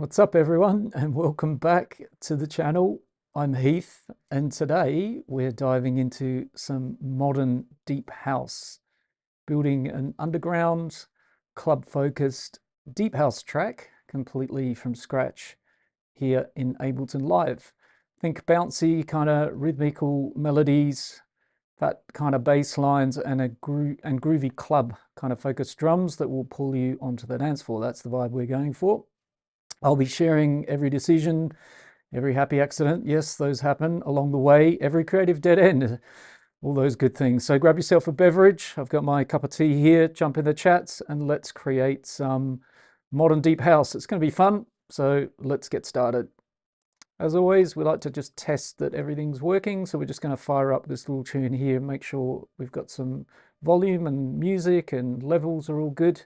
What's up everyone, and welcome back to the channel. I'm Heath, and today we're diving into some modern deep house, building an underground club focused deep house track completely from scratch here in Ableton Live. Think bouncy kind of rhythmical melodies, that kind of bass lines, and groovy club kind of focused drums that will pull you onto the dance floor. That's the vibe we're going for. I'll be sharing every decision, every happy accident, yes, those happen along the way, every creative dead end, all those good things. So grab yourself a beverage. I've got my cup of tea here, jump in the chats, and let's create some modern deep house. It's going to be fun, so let's get started. As always, we like to just test that everything's working, so we're just going to fire up this little tune here, make sure we've got some volume and music and levels are all good.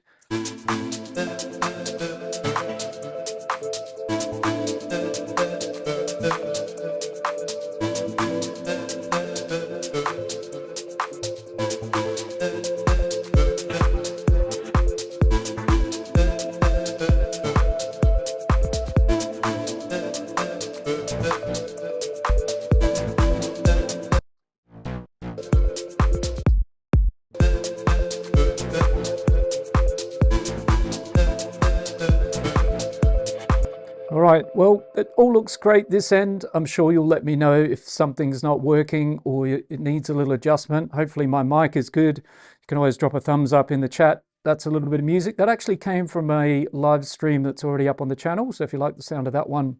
All right, well, it all looks great this end. I'm sure you'll let me know if something's not working or it needs a little adjustment. Hopefully my mic is good. You can always drop a thumbs up in the chat. That's a little bit of music. That actually came from a live stream that's already up on the channel. So if you like the sound of that one,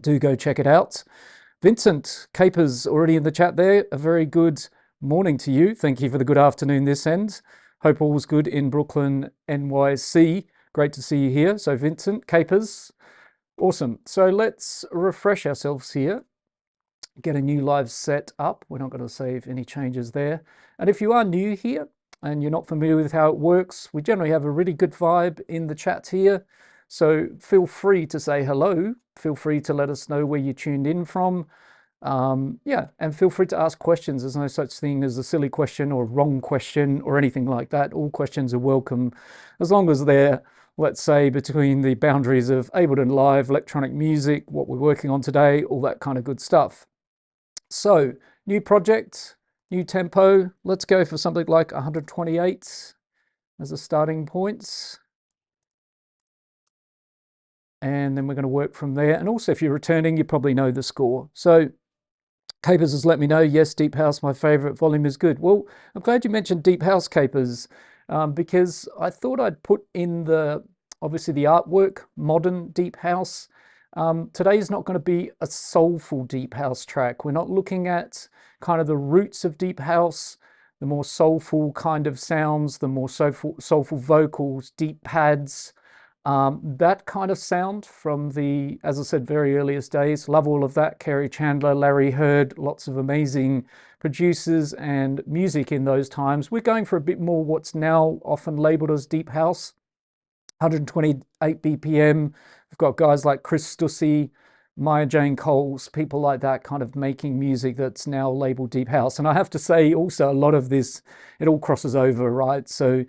do go check it out. Vincent Capers already in the chat there. A very good morning to you. Thank you for the good afternoon this end. Hope all was good in Brooklyn, NYC. Great to see you here. So Vincent Capers. Awesome. So let's refresh ourselves here, get a new live set up. We're not going to save any changes there. And if you are new here and you're not familiar with how it works, we generally have a really good vibe in the chat here. So feel free to say hello. Feel free to let us know where you tuned in from. Yeah, and feel free to ask questions. There's no such thing as a silly question or a wrong question or anything like that. All questions are welcome as long as they're, let's say, between the boundaries of Ableton Live, electronic music, what we're working on today, all that kind of good stuff. So, new project, new tempo. Let's go for something like 128 as a starting point. And then we're going to work from there. And also, if you're returning, you probably know the score. So, Capers has let me know, yes, Deep House, my favorite, volume is good. Well, I'm glad you mentioned Deep House, Capers. Because I thought I'd put in obviously the artwork, modern deep house. Today is not going to be a soulful deep house track. We're not looking at kind of the roots of deep house, the more soulful kind of sounds, the more soulful vocals, deep pads, that kind of sound from the, as I said, very earliest days. Love all of that. Kerry Chandler, Larry Heard, lots of amazing producers and music in those times. We're going for a bit more what's now often labeled as deep house, 128 BPM. We've got guys like Chris Stussy, Maya Jane Coles, people like that kind of making music that's now labeled deep house. And I have to say also a lot of this, it all crosses over, right? So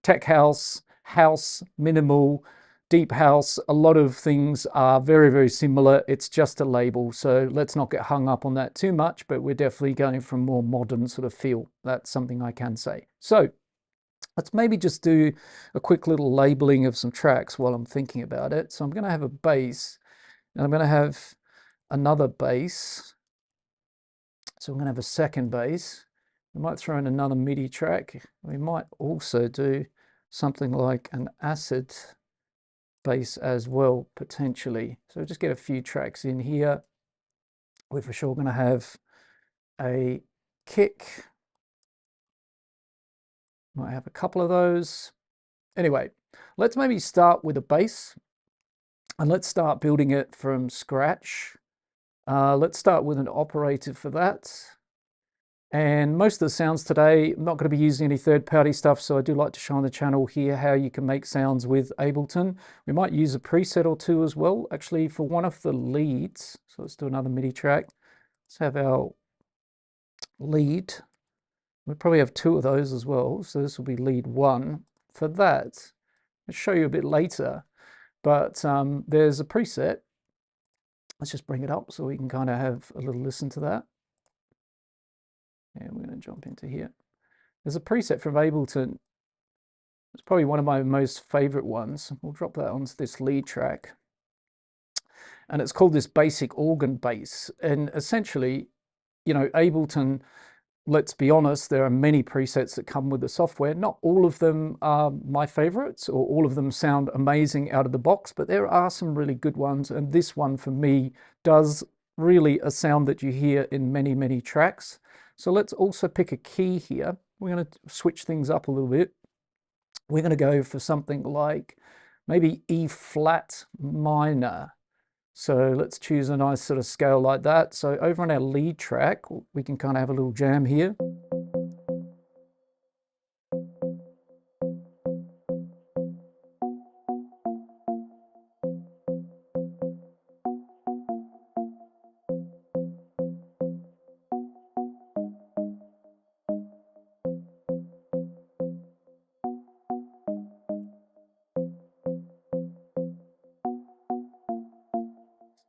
tech house, house, minimal, deep house, a lot of things are very, very similar. It's just a label. So let's not get hung up on that too much, but we're definitely going for a more modern sort of feel. That's something I can say. So let's maybe just do a quick little labeling of some tracks while I'm thinking about it. So I'm going to have a bass and I'm going to have another bass. So I'm going to have a second bass. We might throw in another MIDI track. We might also do something like an acid bass as well, potentially. So just get a few tracks in here. We're for sure going to have a kick. Might have a couple of those. Anyway, let's maybe start with a bass and let's start building it from scratch. Let's start with an operator for that. And most of the sounds today, I'm not going to be using any third-party stuff, so I do like to show on the channel here how you can make sounds with Ableton. We might use a preset or two as well, actually, for one of the leads. So let's do another MIDI track. Let's have our lead. We'll probably have two of those as well, so this will be lead one. For that, I'll show you a bit later. But there's a preset. Let's just bring it up so we can kind of have a little listen to that. And we're going to jump into here. There's a preset from Ableton. It's probably one of my most favorite ones. We'll drop that onto this lead track. And it's called this basic organ bass. And essentially, you know, Ableton, let's be honest, there are many presets that come with the software. Not all of them are my favorites, or all of them sound amazing out of the box, but there are some really good ones. And this one for me does really a sound that you hear in many, many tracks. So let's also pick a key here. We're going to switch things up a little bit. We're going to go for something like maybe E flat minor. So let's choose a nice sort of scale like that. So over on our lead track, we can kind of have a little jam here.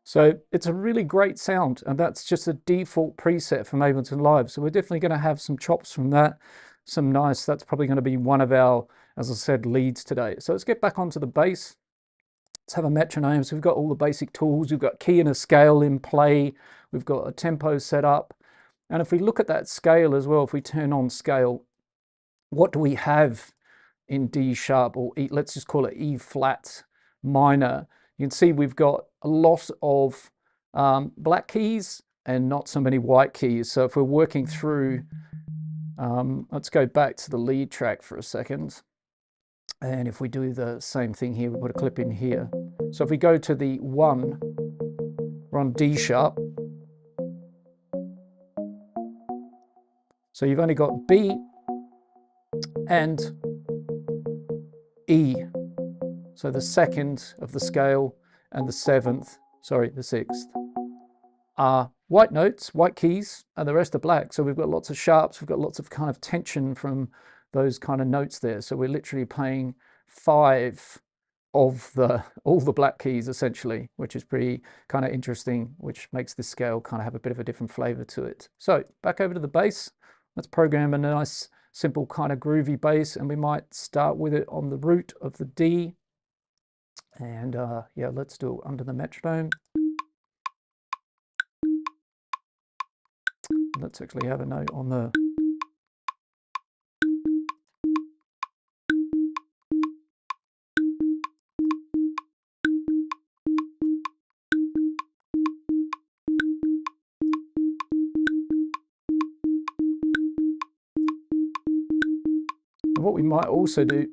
So it's a really great sound, and that's just a default preset from Ableton Live. So we're definitely going to have some chops from that, some nice, that's probably going to be one of our, as I said, leads today. So let's get back onto the bass. Let's have a metronome. So we've got all the basic tools. We've got key and a scale in play. We've got a tempo set up. And if we look at that scale as well, if we turn on scale, what do we have in D sharp, or E, let's just call it E flat minor? You can see we've got a lot of black keys and not so many white keys. So if we're working through, let's go back to the lead track for a second. And if we do the same thing here, we put a clip in here. So if we go to the 1, we're on D sharp. So you've only got B and E. So the second of the scale and the seventh, sorry, the sixth, are white notes, white keys, and the rest are black. So we've got lots of sharps, we've got lots of kind of tension from those kind of notes there. So we're literally playing 5 of all the black keys essentially, which is pretty kind of interesting, which makes this scale kind of have a bit of a different flavor to it. So back over to the bass. Let's program a nice, simple kind of groovy bass, and we might start with it on the root of the D. And yeah, let's do it under the metronome. Let's actually have a note on the what we might also do.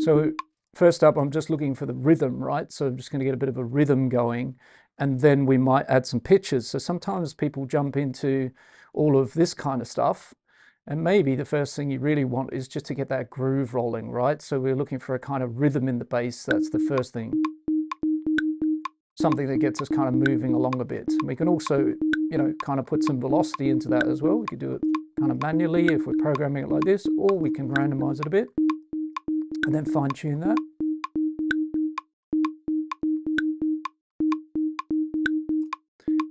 So first up, I'm just looking for the rhythm, right? So I'm just going to get a bit of a rhythm going, and then we might add some pitches. So sometimes people jump into all of this kind of stuff, and maybe the first thing you really want is just to get that groove rolling, right? So we're looking for a kind of rhythm in the bass. That's the first thing. Something that gets us kind of moving along a bit. We can also, you know, kind of put some velocity into that as well. We could do it kind of manually if we're programming it like this, or we can randomize it a bit and then fine tune that.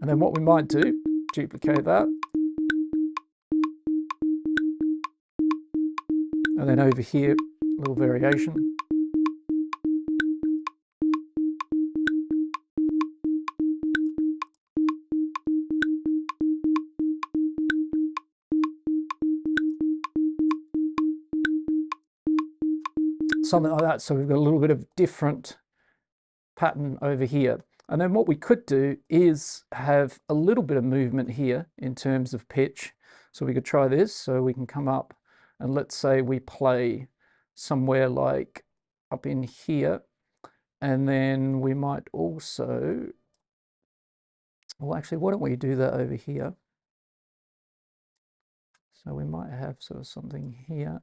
And then what we might do, duplicate that. And then over here, a little variation. Something like that. So we've got a little bit of different pattern over here. And then what we could do is have a little bit of movement here in terms of pitch. So we could try this. So we can come up and let's say we play somewhere like up in here. And then we might also, well, actually, why don't we do that over here? So we might have sort of something here.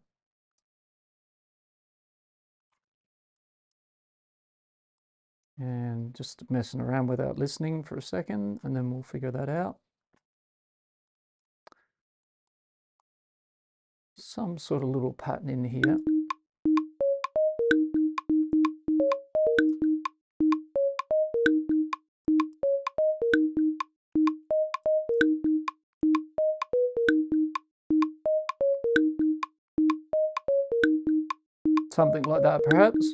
And just messing around without listening for a second, and then we'll figure that out. Some sort of little pattern in here. Something like that, perhaps.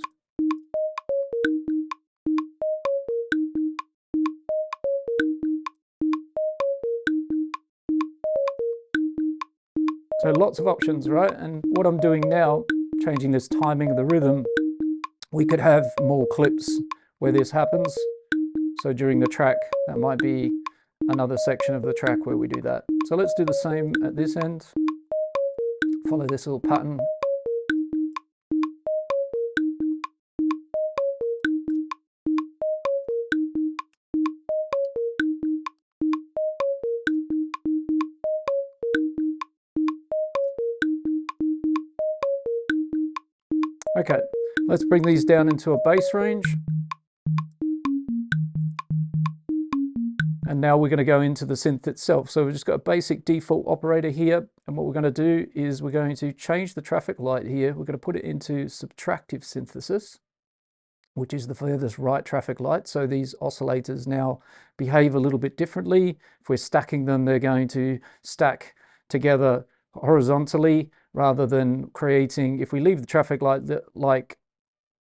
So lots of options, right? And what I'm doing now, changing this timing of the rhythm, we could have more clips where this happens. So during the track, that might be another section of the track where we do that. So let's do the same at this end. Follow this little pattern. Okay, let's bring these down into a bass range. And now we're going to go into the synth itself. So we've just got a basic default operator here. And what we're going to do is we're going to change the traffic light here. We're going to put it into subtractive synthesis, which is the furthest right traffic light. So these oscillators now behave a little bit differently. If we're stacking them, they're going to stack together horizontally rather than creating, if we leave the traffic light like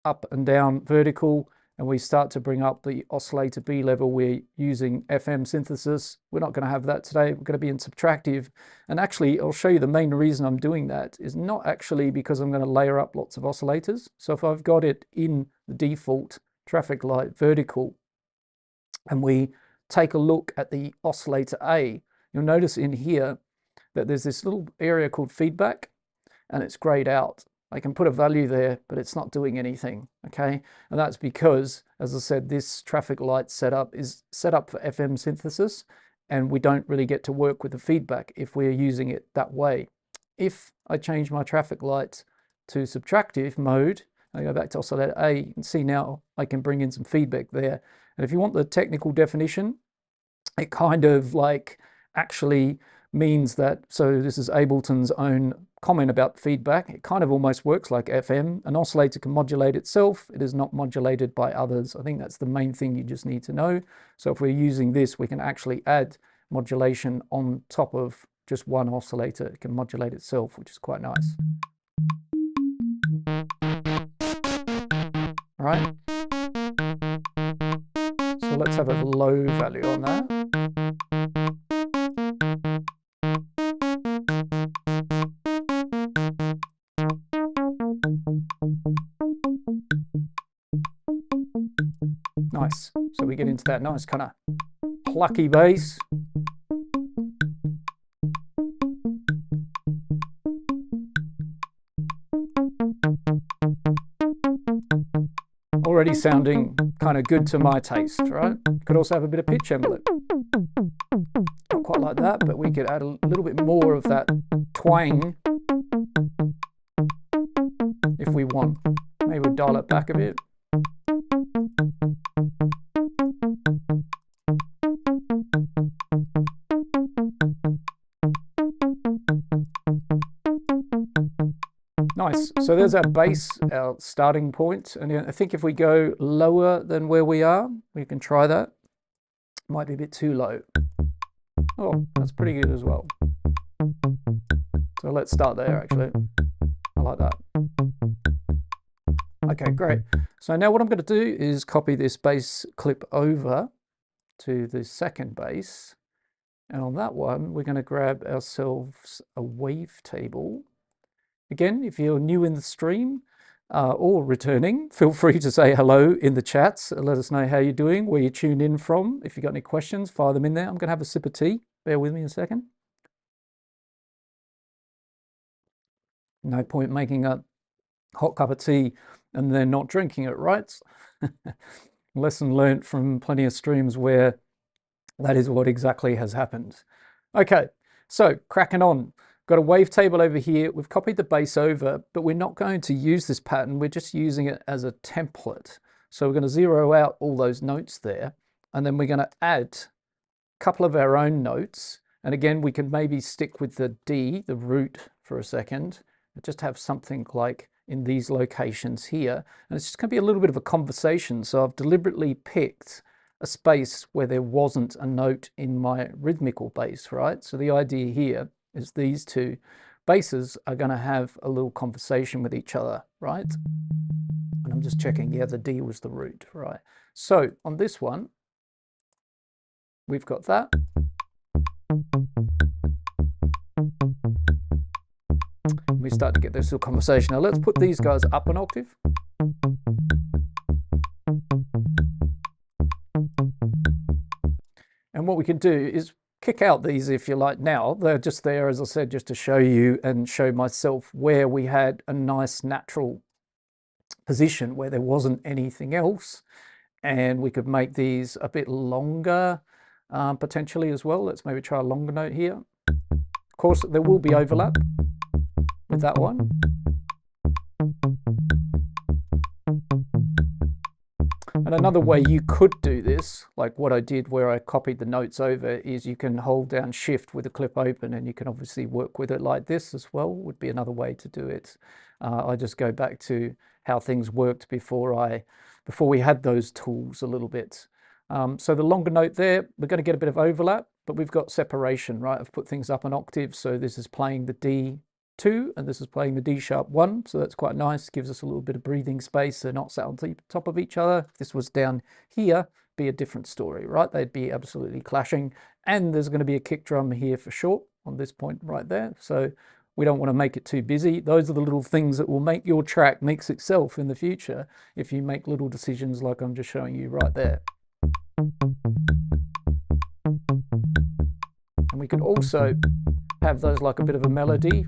up and down vertical, and we start to bring up the oscillator B level, we're using FM synthesis. We're not going to have that today. We're going to be in subtractive. And actually, I'll show you the main reason I'm doing that is not actually because I'm going to layer up lots of oscillators. So if I've got it in the default traffic light vertical, and we take a look at the oscillator A, you'll notice in here that there's this little area called feedback, and it's grayed out. I can put a value there, but it's not doing anything, okay? And that's because, as I said, this traffic light setup is set up for FM synthesis, and we don't really get to work with the feedback if we're using it that way. If I change my traffic light to subtractive mode, I go back to oscillator A, you can see now I can bring in some feedback there. And if you want the technical definition, it kind of like actually means that, so this is Ableton's own comment about feedback. It kind of almost works like FM. An oscillator can modulate itself. It is not modulated by others. I think that's the main thing you just need to know. So if we're using this, we can actually add modulation on top of just one oscillator. It can modulate itself, which is quite nice. All right. So let's have a low value on that. Nice. So we get into that nice kind of plucky bass. Already sounding kind of good to my taste, right? Could also have a bit of pitch envelope. Not quite like that, but we could add a little bit more of that twang if we want. Maybe we'll dial it back a bit. Nice. So there's our bass, our starting point. And I think if we go lower than where we are, we can try that. Might be a bit too low. Oh, that's pretty good as well. So let's start there, actually. I like that. Okay, great. So now what I'm going to do is copy this bass clip over to the second bass. And on that one, we're going to grab ourselves a wavetable. Again, if you're new in the stream or returning, feel free to say hello in the chats. Let us know how you're doing, where you tuned in from. If you've got any questions, fire them in there. I'm going to have a sip of tea. Bear with me a second. No point making a hot cup of tea and then not drinking it, right? Lesson learnt from plenty of streams where that is what exactly has happened. Okay, so cracking on. Got a wavetable over here. We've copied the bass over, but we're not going to use this pattern. We're just using it as a template. So we're going to zero out all those notes there, and then we're going to add a couple of our own notes. And again, we can maybe stick with the D, the root, for a second, and just have something like in these locations here. And it's just going to be a little bit of a conversation. So I've deliberately picked a space where there wasn't a note in my rhythmical bass, right? So the idea here is these two. basses are going to have a little conversation with each other, right? And I'm just checking, yeah, the D was the root, right? So on this one, we've got that. We start to get this little conversation. Now let's put these guys up an octave. And what we can do is kick out these if you like now. They're just there, as I said, just to show you and show myself where we had a nice natural position where there wasn't anything else. And we could make these a bit longer potentially as well. Let's maybe try a longer note here. Of course, there will be overlap with that one. And another way you could do this, like what I did where I copied the notes over, is you can hold down Shift with the clip open and you can obviously work with it like this as well, would be another way to do it. I just go back to how things worked before we had those tools a little bit. So the longer note there, we're going to get a bit of overlap, but we've got separation, right? I've put things up an octave, so this is playing the D2 and this is playing the D sharp 1, so that's quite nice, gives us a little bit of breathing space. They're not sat on the top of each other. If this was down here, be a different story, right? They'd be absolutely clashing, and there's going to be a kick drum here for sure on this point right there, so we don't want to make it too busy. Those are the little things that will make your track mix itself in the future if you make little decisions like I'm just showing you right there. And we can also have those like a bit of a melody.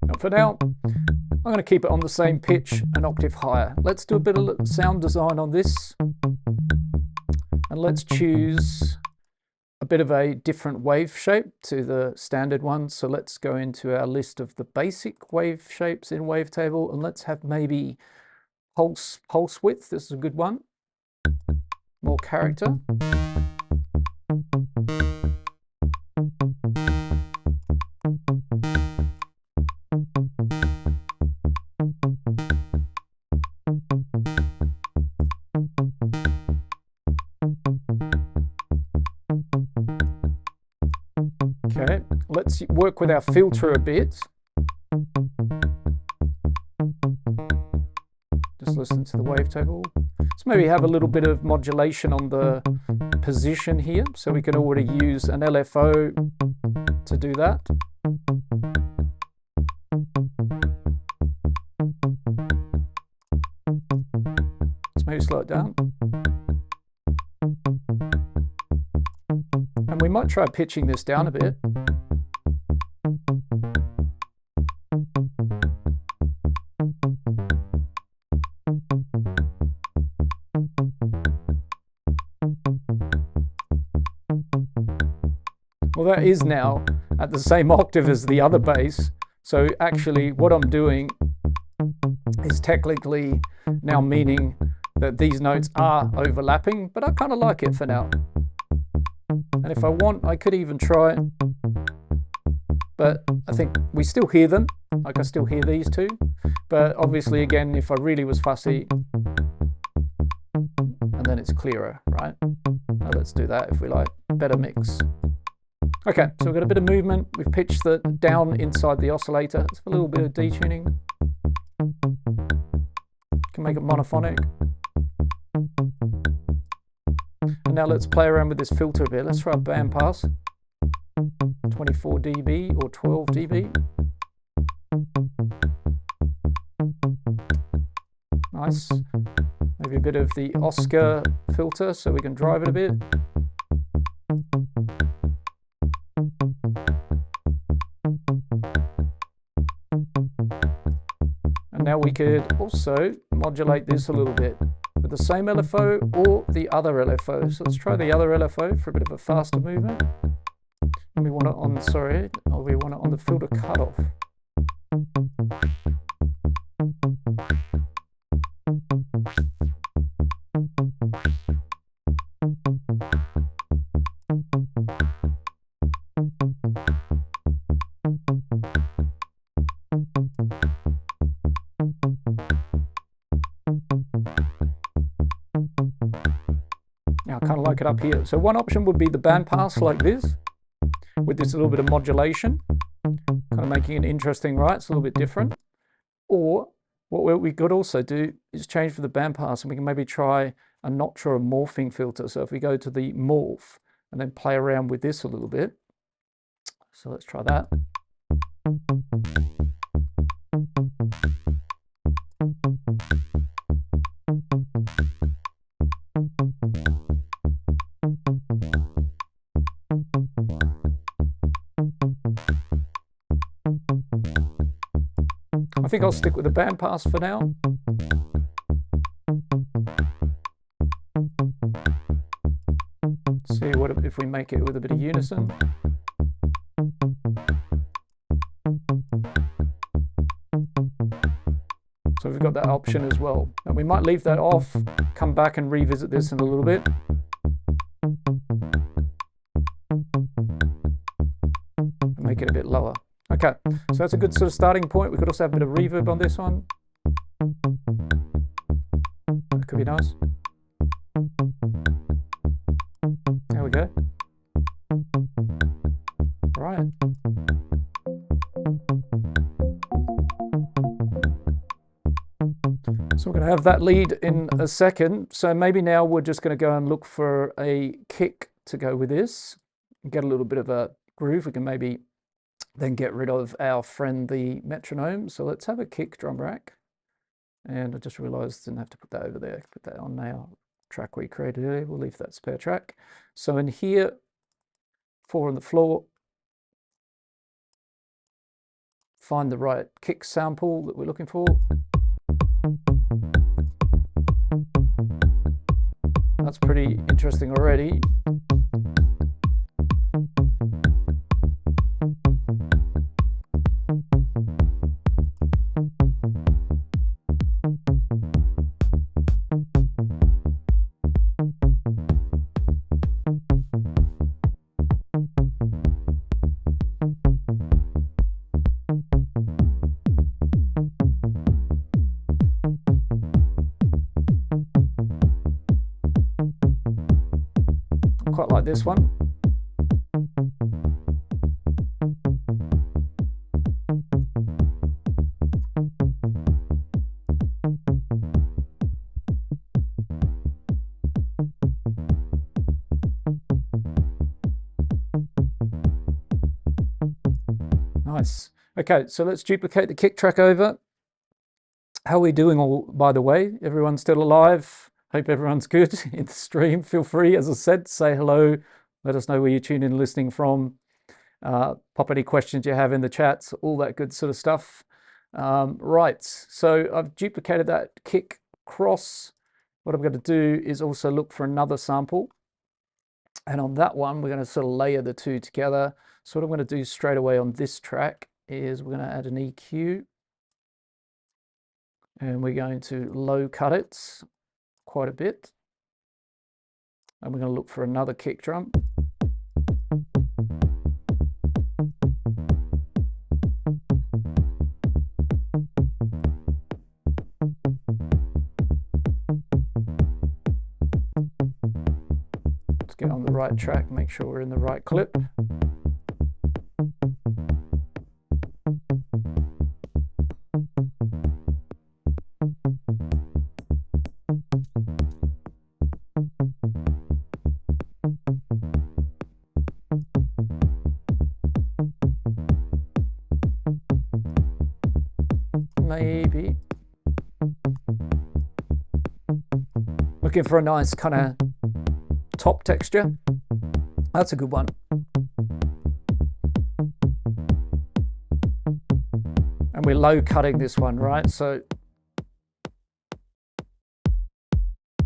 And for now, I'm going to keep it on the same pitch, an octave higher. Let's do a bit of sound design on this. And let's choose a bit of a different wave shape to the standard one. So let's go into our list of the basic wave shapes in Wavetable, and let's have maybe pulse width. This is a good one. More character. Okay, let's work with our filter a bit. Just listen to the wavetable. Let's maybe have a little bit of modulation on the position here, so we can already use an LFO to do that. Let's maybe slow it down. And we might try pitching this down a bit. Well, that is now at the same octave as the other bass. So actually what I'm doing is technically now meaning that these notes are overlapping, but I kind of like it for now. And if I want, I could even try it, but I think we still hear them. Like I still hear these two, but obviously again, if I really was fussy, and then it's clearer, right? Now let's do that if we like, better mix. Okay, so we've got a bit of movement. We've pitched it down inside the oscillator. It's a little bit of detuning. Can make it monophonic. And now let's play around with this filter a bit. Let's try a bandpass. 24 dB or 12 dB. Nice. Maybe a bit of the Oscar filter so we can drive it a bit. And now we could also modulate this a little bit with the same LFO or the other LFO. So let's try the other LFO for a bit of a faster movement. And we want it on, sorry, we want it on the filter cutoff. I kind of like it up here. So one option would be the bandpass like this, with this little bit of modulation, kind of making it interesting, right? It's a little bit different. Or what we could also do is change for the bandpass, and we can maybe try a notch or a morphing filter. So if we go to the morph and then play around with this a little bit. So let's try that. I think I'll stick with the bandpass for now. See what if we make it with a bit of unison. So we've got that option as well. And we might leave that off, come back and revisit this in a little bit. Make it a bit lower. Okay, so that's a good sort of starting point. We could also have a bit of reverb on this one. That could be nice. There we go. Right. So we're going to have that lead in a second. So maybe now we're just going to go and look for a kick to go with this. Get a little bit of a groove. We can maybe then get rid of our friend the metronome. So let's have a kick drum rack. And I just realized I didn't have to put that over there. Put that on now. Track we created earlier. We'll leave that spare track. So in here, 4 on the floor, find the right kick sample that we're looking for. That's pretty interesting already. Quite like this one. Nice. Okay, so let's duplicate the kick track over. How are we doing all, by the way? Everyone's still alive? Hope everyone's good in the stream. Feel free, as I said, say hello. Let us know where you tune in listening from. Pop any questions you have in the chats, all that good sort of stuff. Right, so I've duplicated that kick cross. What I'm going to do is also look for another sample. And on that one, we're going to sort of layer the two together. So what I'm going to do straight away on this track is we're going to add an EQ. And we're going to low cut it quite a bit. And we're going to look for another kick drum. Let's get on the right track, make sure we're in the right clip. Maybe looking for a nice kind of top texture. That's a good one. And we're low cutting this one, right? So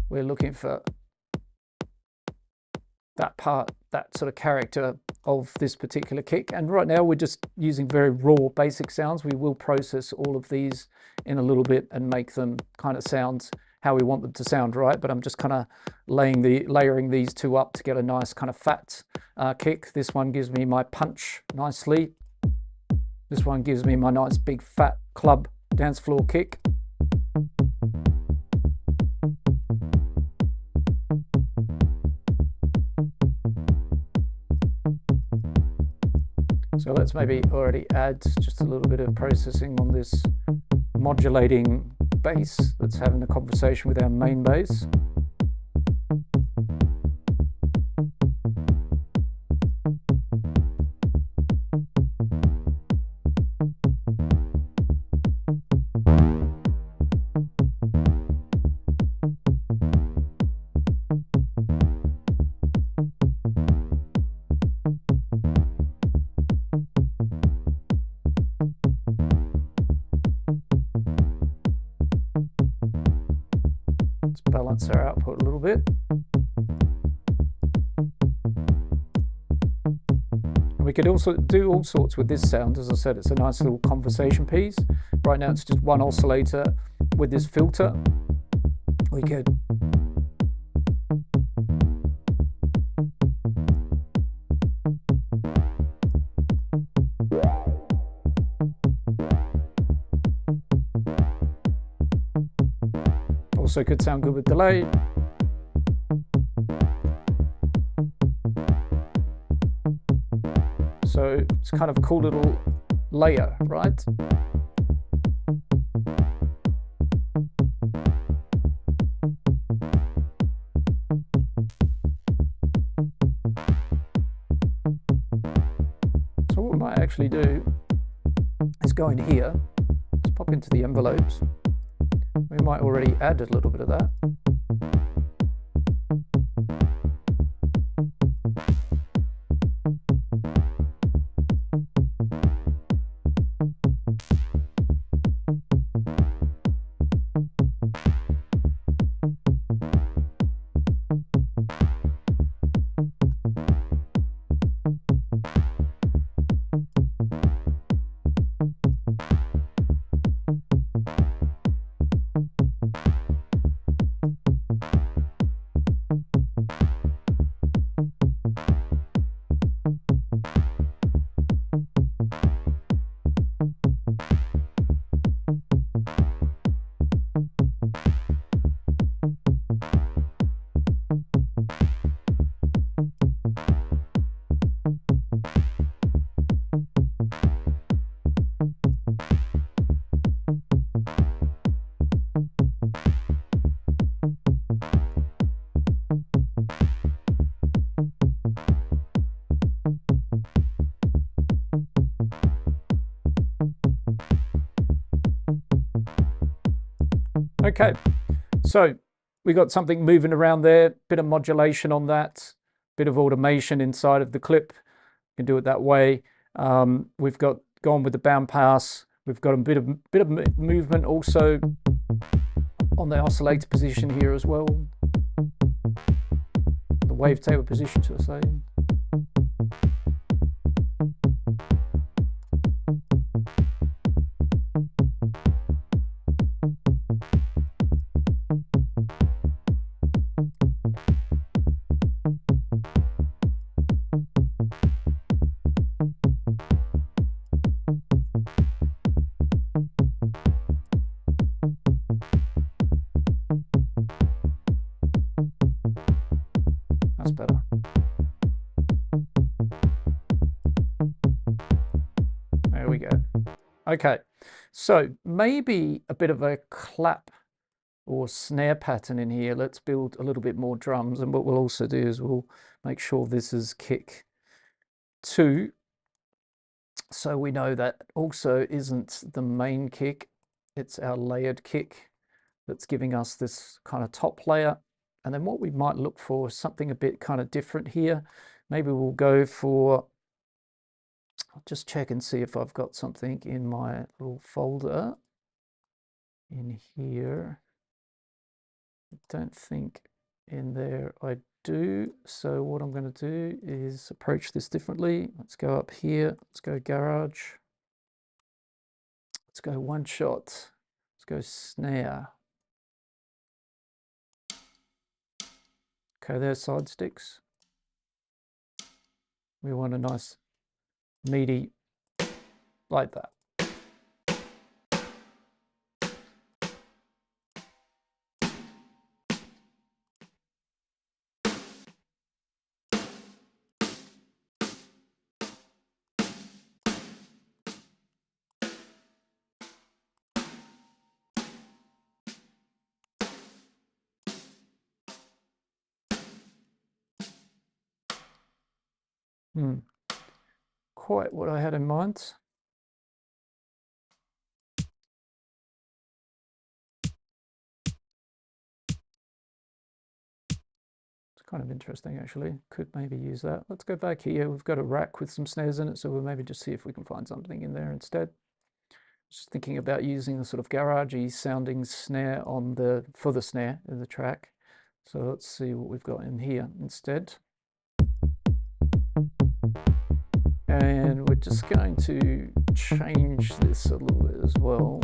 we're looking for that part, that sort of character of this particular kick. And right now we're just using very raw basic sounds. We will process all of these in a little bit and make them kind of sound how we want them to sound, right? But I'm just kind of layering these two up to get a nice kind of fat kick. This one gives me my punch nicely. This one gives me my nice big fat club dance floor kick. So let's maybe already add just a little bit of processing on this modulating bass that's having a conversation with our main bass. Let's balance our output a little bit. We could also do all sorts with this sound. As I said, it's a nice little conversation piece. Right now it's just one oscillator with this filter. We could also could sound good with delay. So it's kind of a cool little layer, right? So what we might actually do is go in here, let's pop into the envelopes. We might already add a little bit of that. Okay, so we got something moving around there, bit of modulation on that, bit of automation inside of the clip. You can do it that way. We've got gone with the bound pass. We've got a bit of movement also on the oscillator position here as well. The wavetable position, should I say. That's better. There we go. Okay, so maybe a bit of a clap or snare pattern in here. Let's build a little bit more drums, and what we'll also do is we'll make sure this is kick 2, so we know that also isn't the main kick, it's our layered kick that's giving us this kind of top layer. And then what we might look for is something a bit kind of different here. Maybe we'll go for, I'll just check and see if I've got something in my little folder in here. I don't think in there I do. So what I'm going to do is approach this differently. Let's go up here. Let's go garage. Let's go one shot. Let's go snare. Okay, there's side sticks. We want a nice meaty like that. Quite what I had in mind. Kind of interesting, actually. Could maybe use that. Let's go back here. We've got a rack with some snares in it, so we'll maybe just see if we can find something in there instead. Just thinking about using the sort of garagey sounding snare on the for the snare in the track. So let's see what we've got in here instead. And we're just going to change this a little bit as well.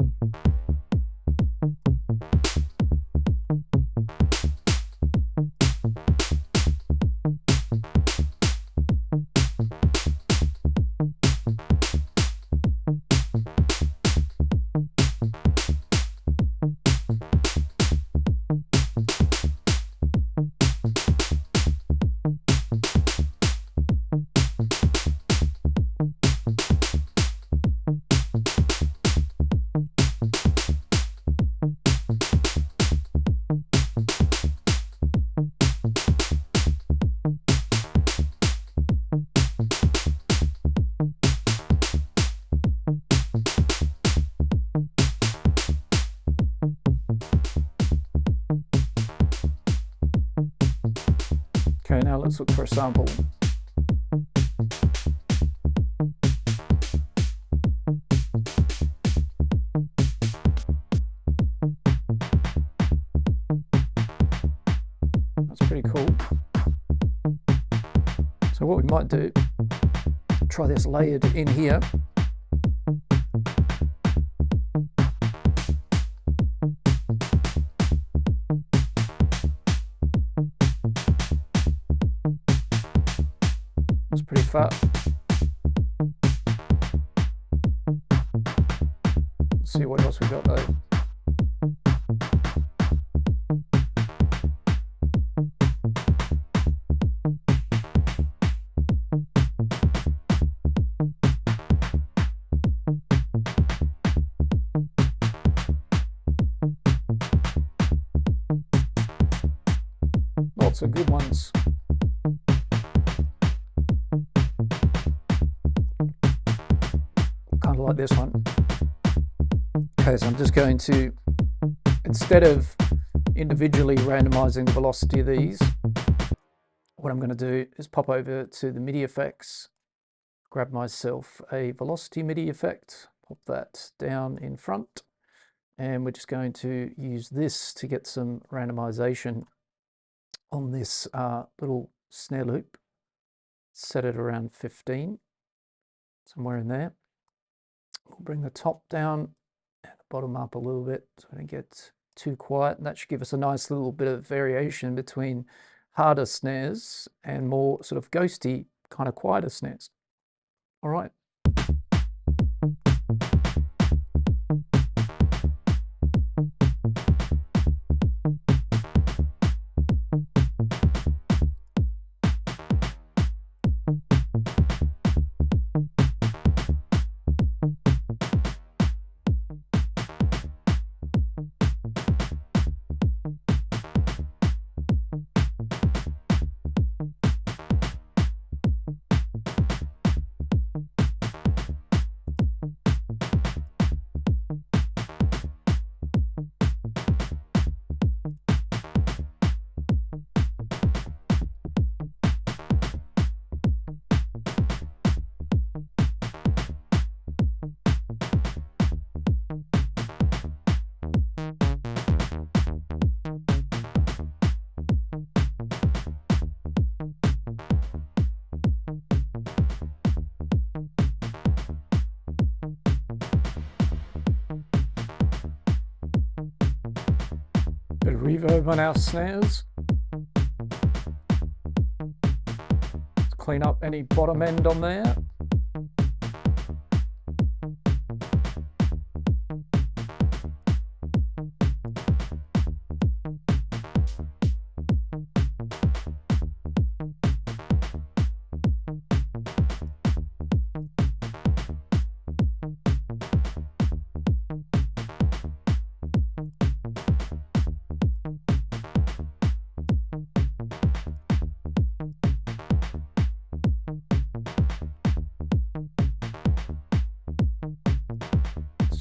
Okay, now let's look for a sample. That's pretty cool. So what we might do, try this layered in here. It's pretty fat. Let's see what else we got though. Lots of good ones. Kind of like this one. Okay, so I'm just going to, instead of individually randomizing the velocity of these, what I'm going to do is pop over to the MIDI effects, grab myself a velocity MIDI effect, pop that down in front, and we're just going to use this to get some randomization on this little snare loop. Set it around 15, somewhere in there. We'll bring the top down and the bottom up a little bit so we don't get too quiet, and that should give us a nice little bit of variation between harder snares and more sort of ghosty, kind of quieter snares. All right. Bit of reverb on our snares. Let's clean up any bottom end on there.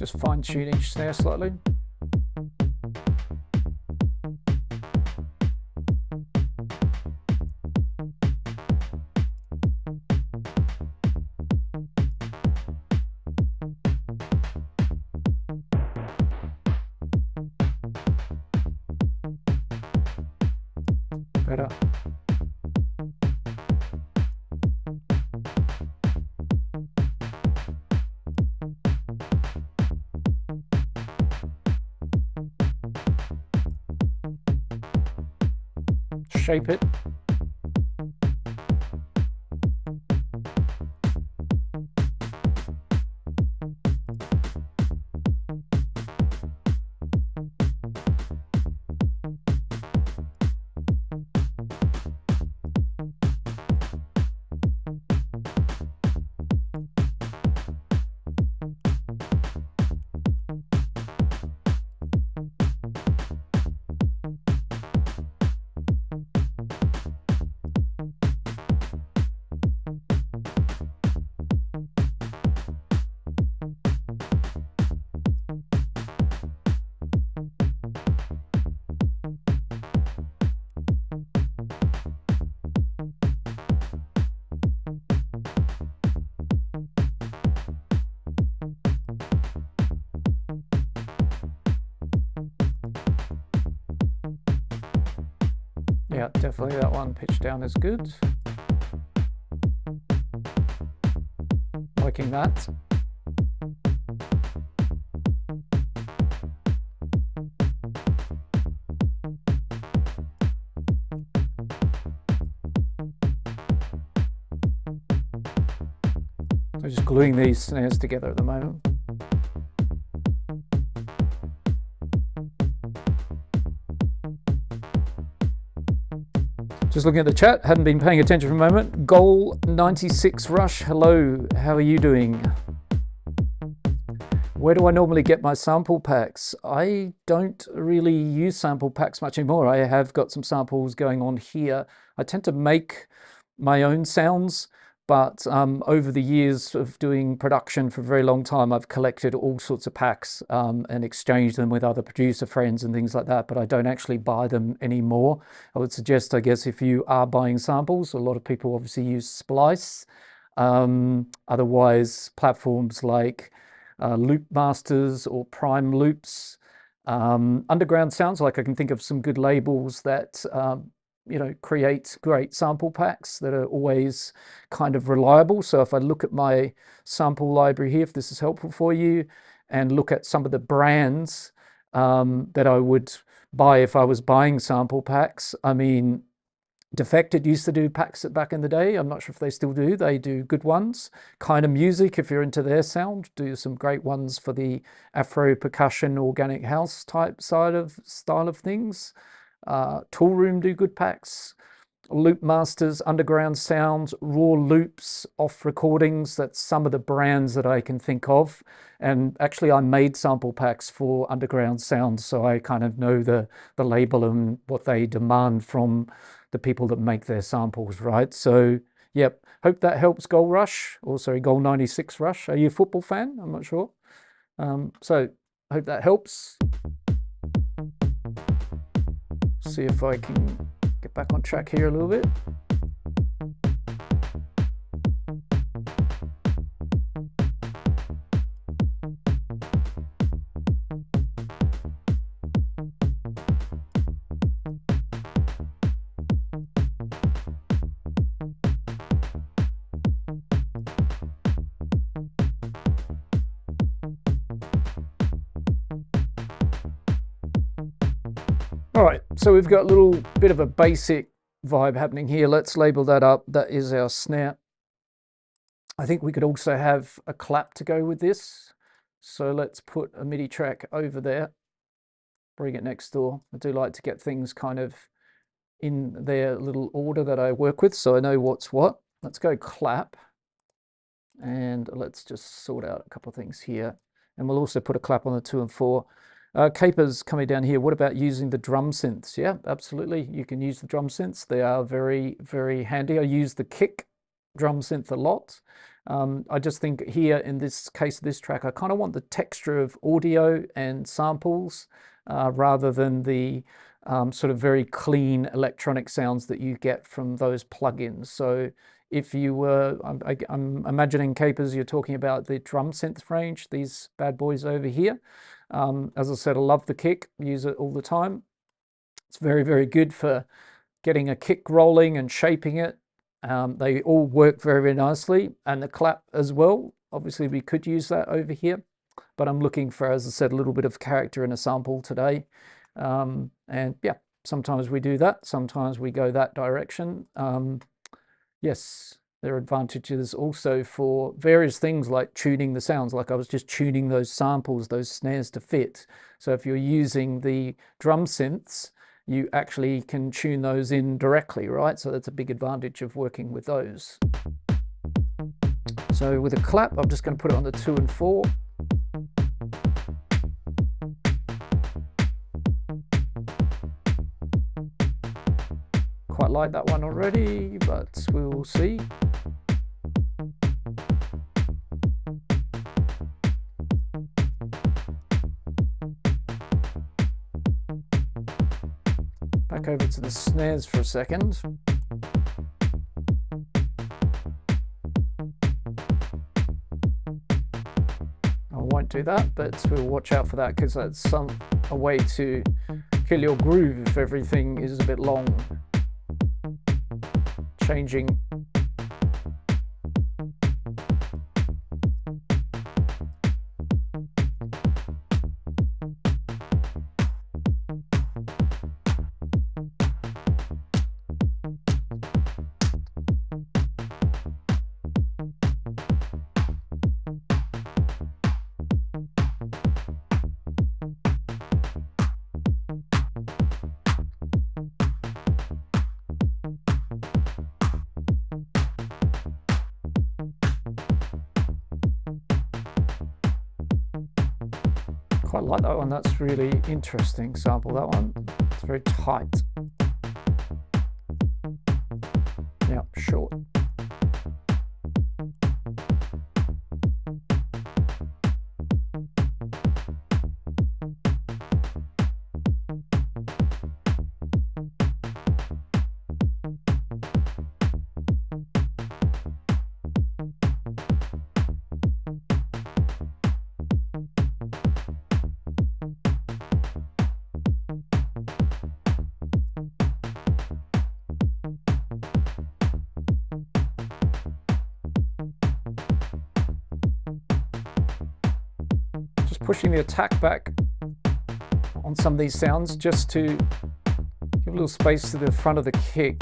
just fine tune each snare slightly. Better. Shape it. Yeah, definitely that one pitch down is good. Liking that. I'm just gluing these snares together at the moment. Just looking at the chat, hadn't been paying attention for a moment. Goal 96 Rush, hello, how are you doing? Where do I normally get my sample packs? I don't really use sample packs much anymore. I have got some samples going on here. I tend to make my own sounds, but over the years of doing production for a very long time, I've collected all sorts of packs and exchanged them with other producer friends and things like that, but I don't actually buy them anymore. I would suggest, I guess, if you are buying samples, a lot of people obviously use Splice. Otherwise, platforms like Loop Masters or Prime Loops. Underground Sounds, like I can think of some good labels that you know, create great sample packs that are always kind of reliable. So if I look at my sample library here, if this is helpful for you, and look at some of the brands that I would buy if I was buying sample packs. I mean, Defected used to do packs back in the day. I'm not sure if they still do. They do good ones. Kind of Music, if you're into their sound, do some great ones for the Afro percussion, organic house type style of things. Toolroom do good packs. Loop Masters, Underground Sounds, Raw Loops, Off Recordings. That's some of the brands that I can think of. And actually I made sample packs for Underground Sounds, so I kind of know the label and what they demand from the people that make their samples, right? So, yep, hope that helps Goal Rush, or sorry, Goal 96 Rush. Are you a football fan? I'm not sure. So, hope that helps. See if I can get back on track here a little bit. All right, so we've got a little bit of a basic vibe happening here. Let's label that up. That is our snare. I think we could also have a clap to go with this. So let's put a MIDI track over there, bring it next door. I do like to get things kind of in their little order that I work with, so I know what's what. Let's go clap, and let's just sort out a couple of things here. And we'll also put a clap on the 2 and 4. Capers coming down here. What about using the drum synths? Yeah, absolutely. You can use the drum synths. They are very, very handy. I use the kick drum synth a lot. I just think here in this case of this track, I kind of want the texture of audio and samples rather than the sort of very clean electronic sounds that you get from those plugins. So if you were, I'm imagining, Capers, you're talking about the drum synth range, these bad boys over here. As I said, I love the kick, use it all the time. It's very, very good for getting a kick rolling and shaping it. They all work very, very nicely, and the clap as well. Obviously, we could use that over here, but I'm looking for, as I said, a little bit of character in a sample today. And yeah, sometimes we do that, sometimes we go that direction. Yes, there are advantages also for various things like tuning the sounds, like I was just tuning those samples, those snares to fit. So if you're using the drum synths, you actually can tune those in directly, right? So that's a big advantage of working with those. So with a clap, I'm just going to put it on the 2 and 4. Quite like that one already, but we'll see. Back over to the snares for a second. I won't do that, but we'll watch out for that because that's a way to kill your groove if everything is a bit long. Changing. Quite like that one. That's really interesting sample, that one. It's very tight. Yeah, short. Pushing the attack back on some of these sounds just to give a little space to the front of the kick.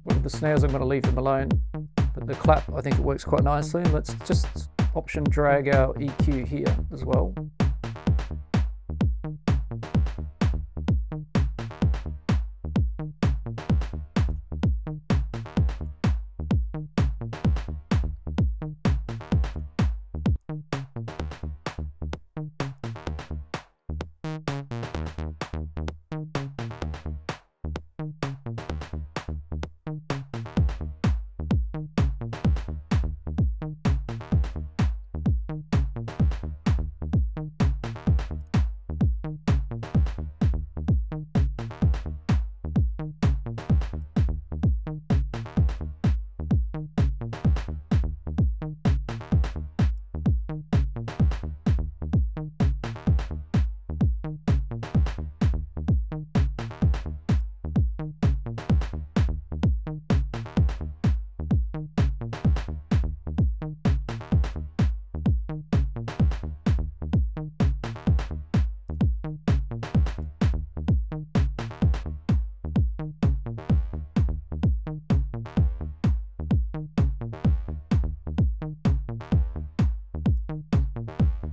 With the snares, I'm going to leave them alone, but the clap, I think it works quite nicely. Let's just option drag our EQ here as well.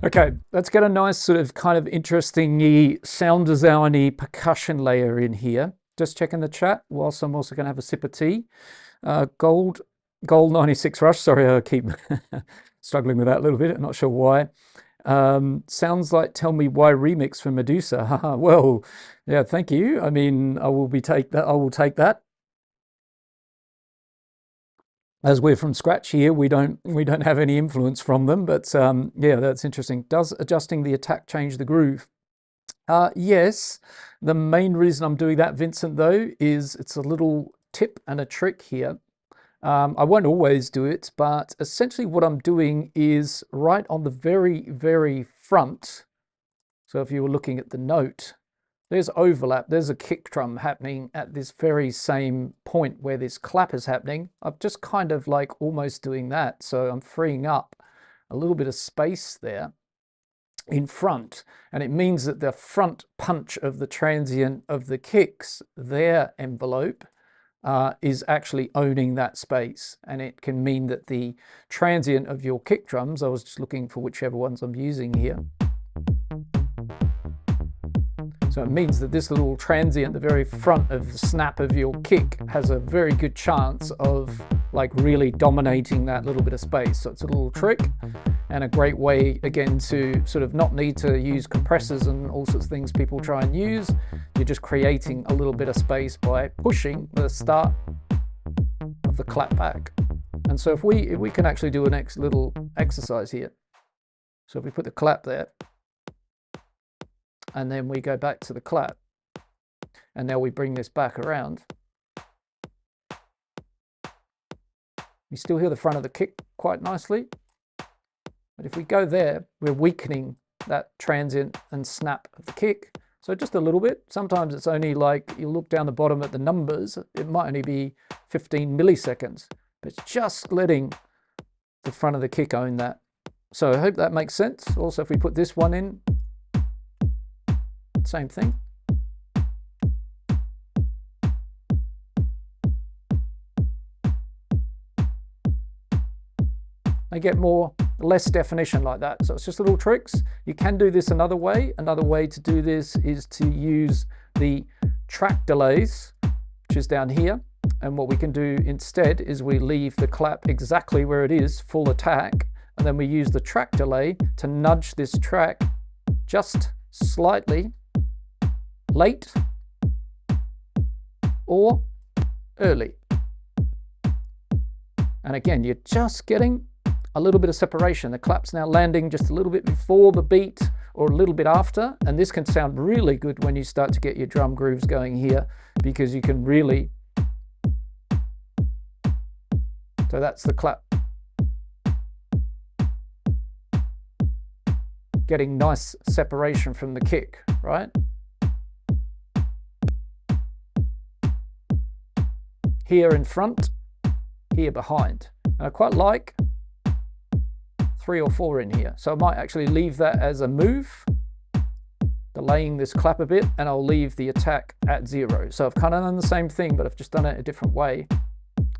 Okay, let's get a nice sort of kind of interesting sound design-y percussion layer in here. Just checking the chat whilst I'm also going to have a sip of tea. Gold 96 Rush, sorry, I keep struggling with that a little bit, I'm not sure why. Sounds like Tell Me Why remix for Medusa. Well, yeah, thank you. I mean, I will take that. As we're from scratch here, we don't have any influence from them, but yeah, that's interesting. Does adjusting the attack change the groove? Yes. The main reason I'm doing that, Vincent, though, is it's a little tip and a trick here. I won't always do it, but essentially what I'm doing is right on the very, very front. So if you were looking at the note, there's overlap. There's a kick drum happening at this very same point where this clap is happening. I'm just kind of like almost doing that. So I'm freeing up a little bit of space there in front. And it means that the front punch of the transient of the kicks, their envelope, is actually owning that space. And it can mean that the transient of your kick drums, I was just looking for whichever ones I'm using here. So it means that this little transient, the very front of the snap of your kick, has a very good chance of like really dominating that little bit of space. So it's a little trick and a great way, again, to sort of not need to use compressors and all sorts of things people try and use. You're just creating a little bit of space by pushing the start of the clap back. And so if we can actually do a next little exercise here. So if we put the clap there, and then we go back to the clap, and now we bring this back around. You still hear the front of the kick quite nicely, but if we go there, we're weakening that transient and snap of the kick. So just a little bit. Sometimes it's only like, you look down the bottom at the numbers, it might only be 15 milliseconds, but it's just letting the front of the kick own that. So I hope that makes sense. Also, if we put this one in, same thing. They get less definition like that. So it's just little tricks. You can do this another way. Another way to do this is to use the track delays, which is down here. And what we can do instead is we leave the clap exactly where it is, full attack, and then we use the track delay to nudge this track just slightly late or early. And again, you're just getting a little bit of separation. The clap's now landing just a little bit before the beat or a little bit after, and this can sound really good when you start to get your drum grooves going here, because you can really, so that's the clap. Getting nice separation from the kick, right? Here in front, here behind. And I quite like 3 or 4 in here. So I might actually leave that as a move, delaying this clap a bit, and I'll leave the attack at 0. So I've kind of done the same thing, but I've just done it a different way.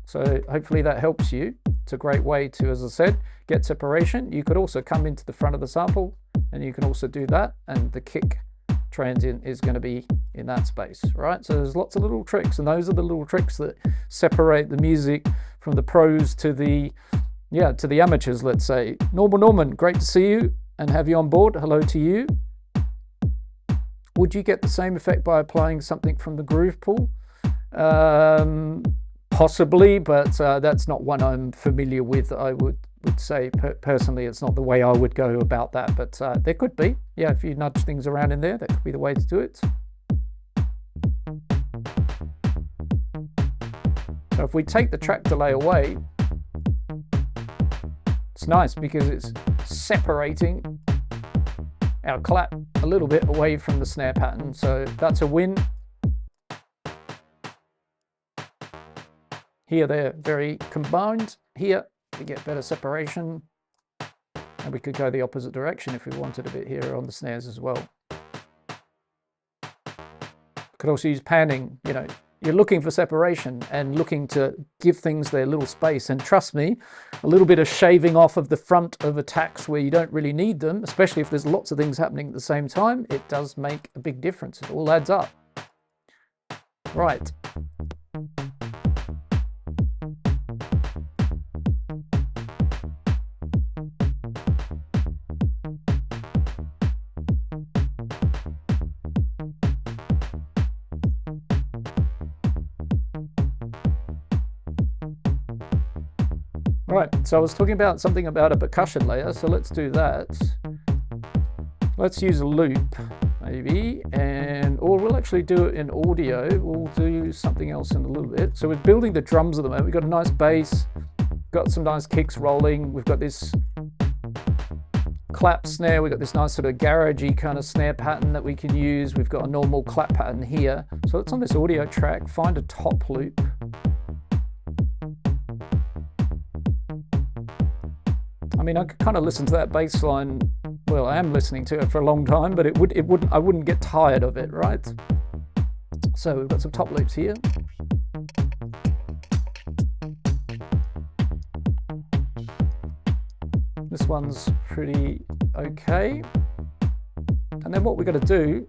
So hopefully that helps you. It's a great way to, as I said, get separation. You could also come into the front of the sample, and you can also do that, and the kick transient is going to be in that space, right? So there's lots of little tricks, and those are the little tricks that separate the music from the pros to the amateurs, let's say. Norman, great to see you and have you on board. Hello to you. Would you get the same effect by applying something from the groove pool? Possibly, but that's not one I'm familiar with. I would say personally it's not the way I would go about that, but there could be. Yeah, if you nudge things around in there, that could be the way to do it. So if we take the track delay away, it's nice because it's separating our clap a little bit away from the snare pattern. So that's a win. Here they're very combined. Here we get better separation. And we could go the opposite direction if we wanted a bit here on the snares as well. Could also use panning, you know. You're looking for separation and looking to give things their little space. And trust me, a little bit of shaving off of the front of attacks where you don't really need them, especially if there's lots of things happening at the same time, it does make a big difference. It all adds up. Right. right, so I was talking about something about a percussion layer, so let's do that. Let's use a loop, maybe, or we'll actually do it in audio. We'll do something else in a little bit. So we're building the drums at the moment. We've got a nice bass, got some nice kicks rolling. We've got this clap snare. We've got this nice sort of garagey kind of snare pattern that we can use. We've got a normal clap pattern here. So let's on this audio track, find a top loop. I mean, I could kind of listen to that bass line. Well, I am listening to it for a long time, but I wouldn't get tired of it, right? So we've got some top loops here. This one's pretty okay. And then what we're going to do,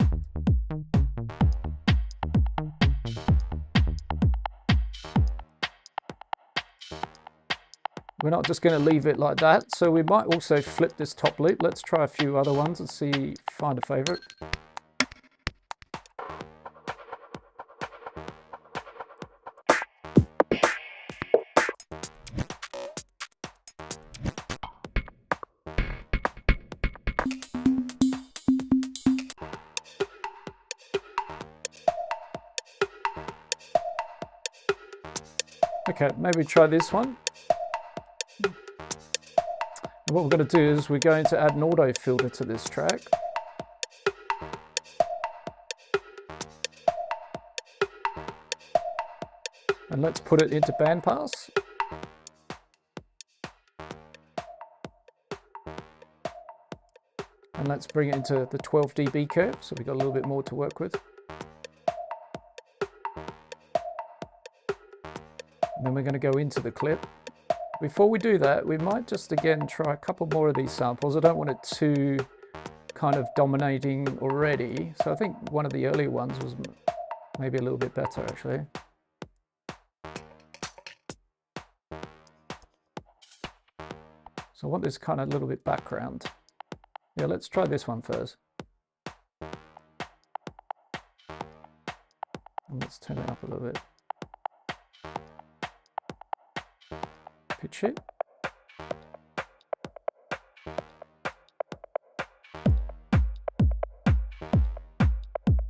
we're not just going to leave it like that, so we might also flip this top loop. Let's try a few other ones and see, find a favorite. Okay, maybe try this one. And what we're going to do is we're going to add an auto filter to this track. And let's put it into bandpass. And let's bring it into the 12 dB curve, so we've got a little bit more to work with. And then we're going to go into the clip. Before we do that, we might just again try a couple more of these samples. I don't want it too kind of dominating already. So I think one of the earlier ones was maybe a little bit better actually. So I want this kind of little bit background. Yeah, let's try this one first. And let's turn it up a little bit. Pitch it.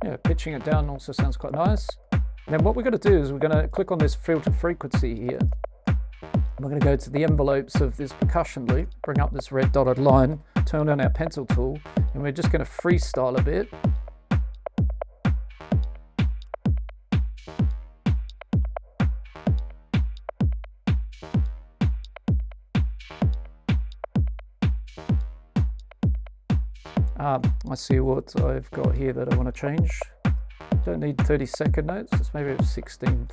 Yeah, pitching it down also sounds quite nice. And then what we're going to do is we're going to click on this filter frequency here. And we're going to go to the envelopes of this percussion loop, bring up this red dotted line, turn on our pencil tool, and we're just going to freestyle a bit. I see what I've got here that I want to change. Don't need 30-second notes, it's maybe 16ths.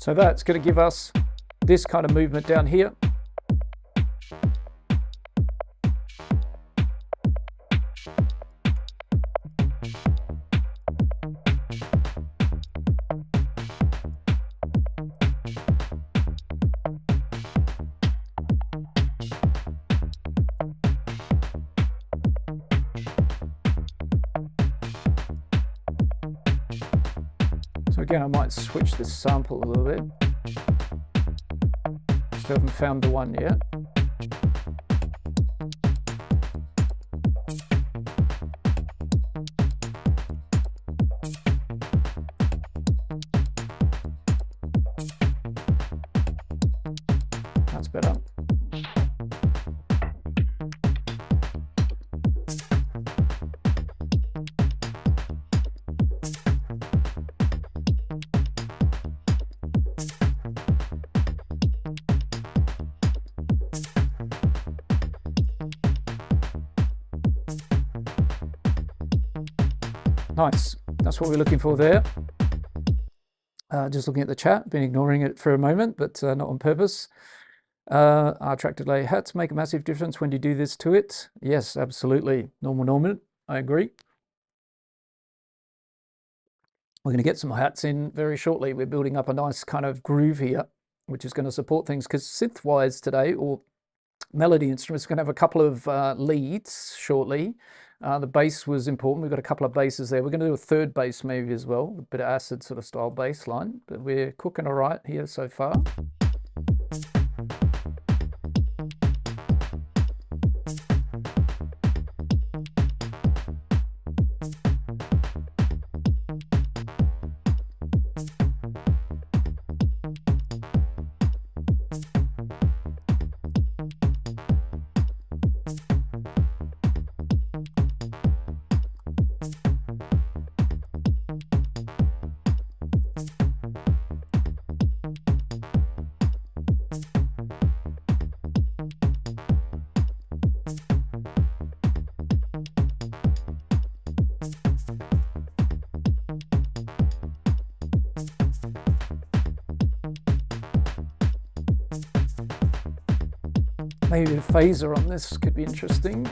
So that's going to give us this kind of movement down here. So again, I might switch this sample a little bit. Still haven't found the one yet. That's better. Nice, that's what we're looking for there. Just looking at the chat, been ignoring it for a moment, but not on purpose. Our track delay had to make a massive difference when you do this to it. Yes, absolutely. Norman, I agree. We're going to get some hats in very shortly. We're building up a nice kind of groove here, which is going to support things, because synth-wise today, or melody instruments, are going to have a couple of leads shortly. The bass was important. We've got a couple of basses there. We're going to do a third bass maybe as well, a bit of acid sort of style bass line, but we're cooking all right here so far. Maybe a phaser on this could be interesting.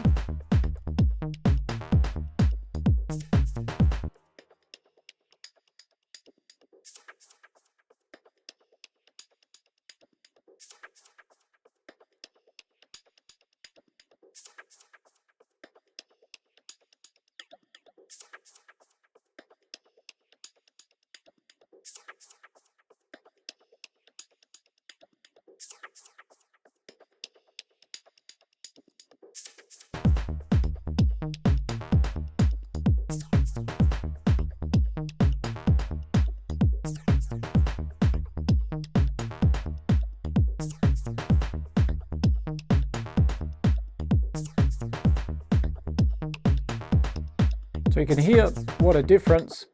So you can hear what a difference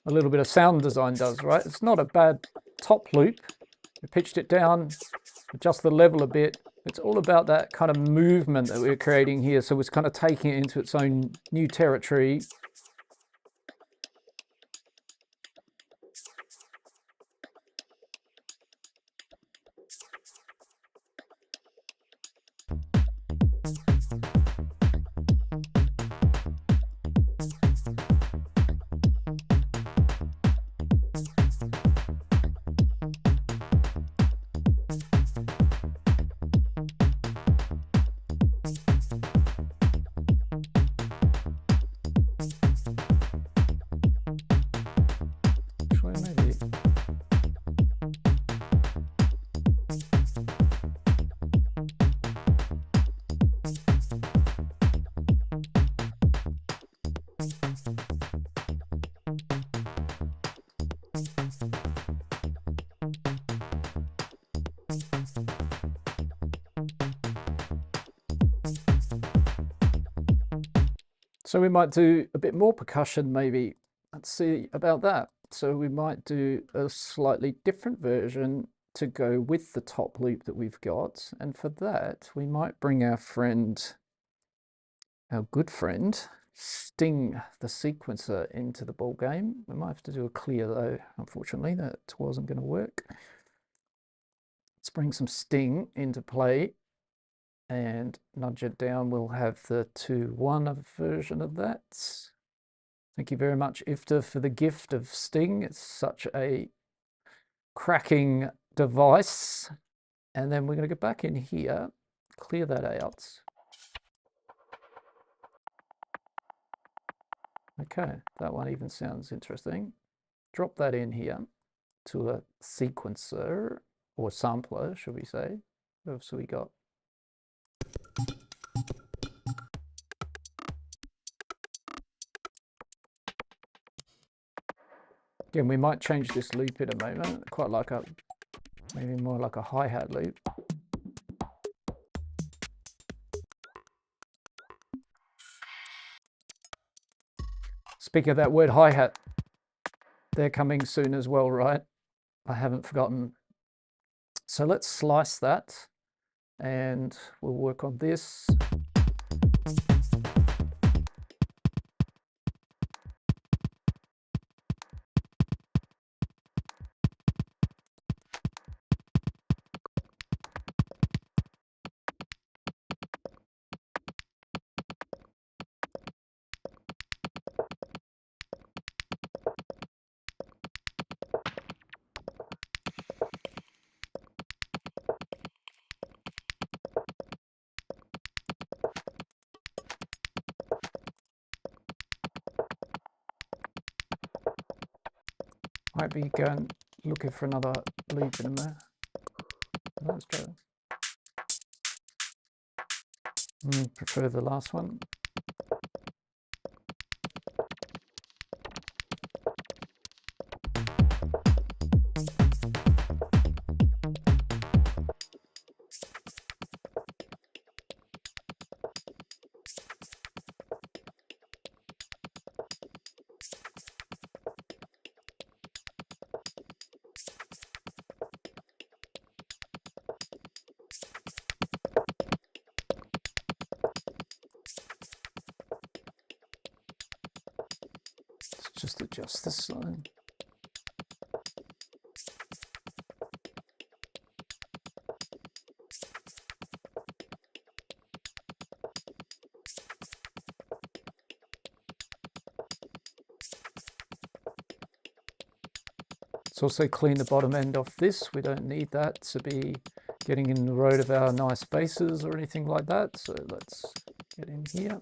a little bit of sound design does, right? It's not a bad top loop. We pitched it down, adjust the level a bit. It's all about that kind of movement that we're creating here. So it's kind of taking it into its own new territory. So we might do a bit more percussion maybe. Let's see about that. So we might do a slightly different version to go with the top loop that we've got. And for that, we might bring our good friend, Sting the sequencer, into the ball game. We might have to do a clear though. Unfortunately, that wasn't going to work. Let's bring some Sting into play and nudge it down. We'll have the 2-1 version of that. Thank you very much, Ifta, for the gift of Sting. It's such a cracking device. And then we're going to go back in here, clear that out. Okay, that one even sounds interesting. Drop that in here to a sequencer, or sampler, should we say. What else have we got? Again, we might change this loop in a moment. Quite like maybe more like a hi-hat loop. Speaking of that word hi-hat, they're coming soon as well, right? I haven't forgotten. So let's slice that and we'll work on this. Might be going looking for another loop in there. Let's try. Prefer the last one. Just adjust this line. Let's also clean the bottom end off this. We don't need that to be getting in the road of our nice basses or anything like that. So let's get in here.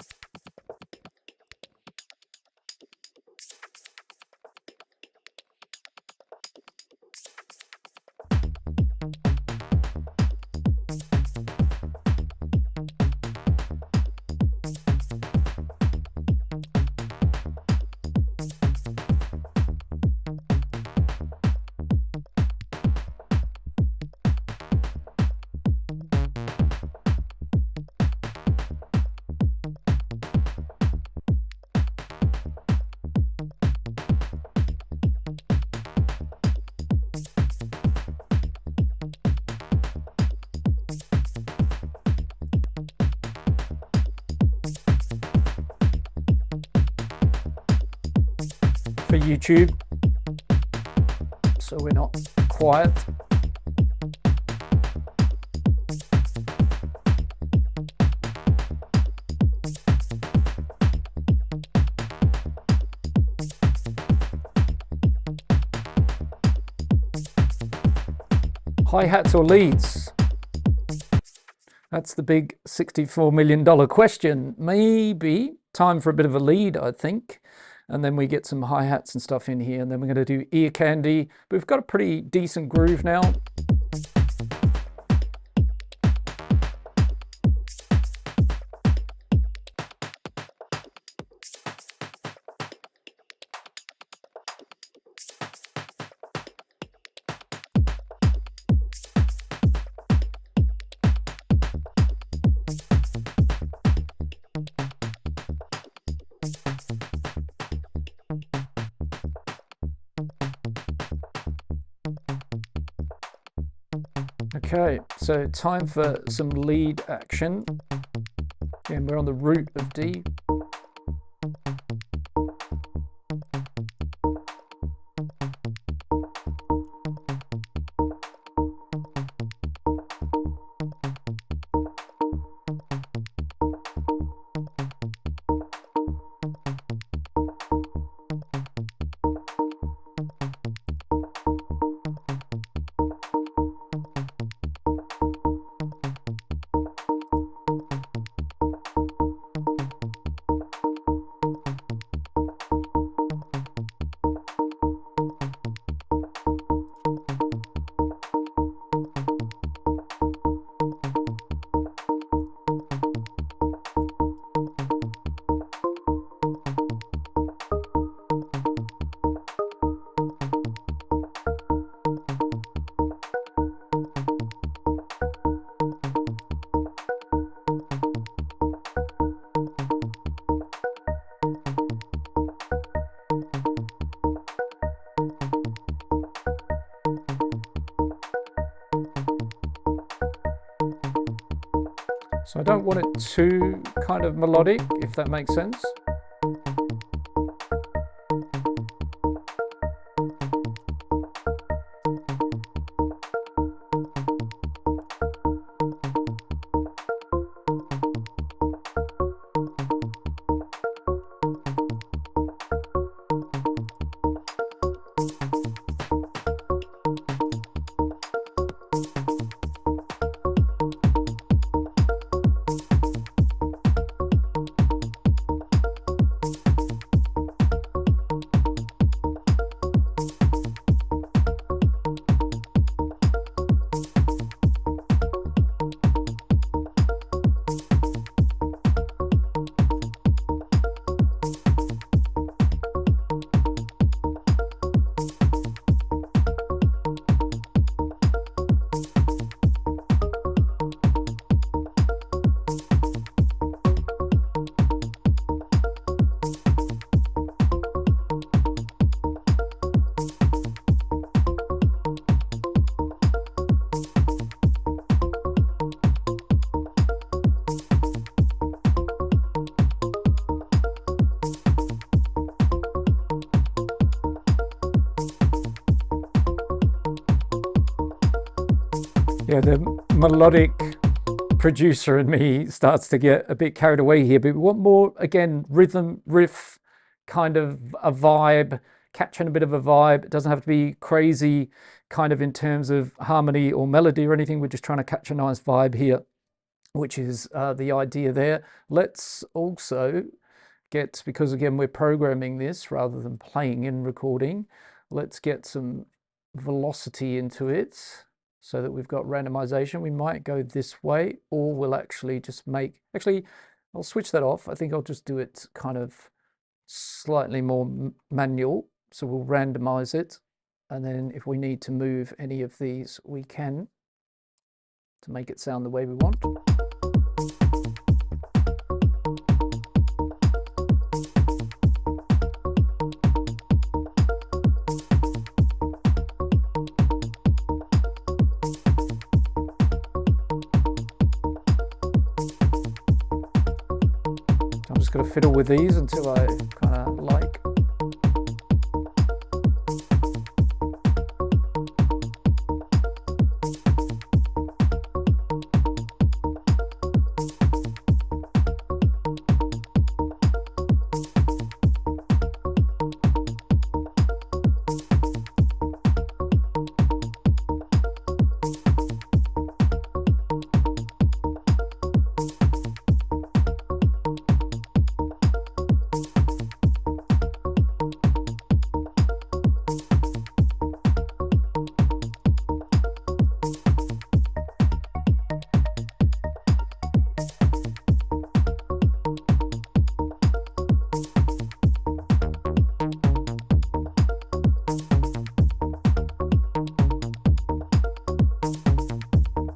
For YouTube, so we're not quiet. Hi-hats or leads? That's the big $64 million question. Maybe time for a bit of a lead, I think. And then we get some hi-hats and stuff in here, and then we're going to do ear candy. But we've got a pretty decent groove now. Okay, so time for some lead action. Again, we're on the root of D. So I don't want it too kind of melodic, if that makes sense. Yeah, the melodic producer in me starts to get a bit carried away here, but we want more, again, rhythm, riff, kind of a vibe, capturing a bit of a vibe. It doesn't have to be crazy kind of in terms of harmony or melody or anything. We're just trying to catch a nice vibe here, which is the idea there. Let's also get, because again, we're programming this rather than playing in recording, let's get some velocity into it so that we've got randomization. We might go this way, or we'll actually just make, actually, I'll switch that off. I think I'll just do it kind of slightly more manual. So we'll randomize it. And then if we need to move any of these, we can, to make it sound the way we want. I'm just going to fiddle with these until I kind of like.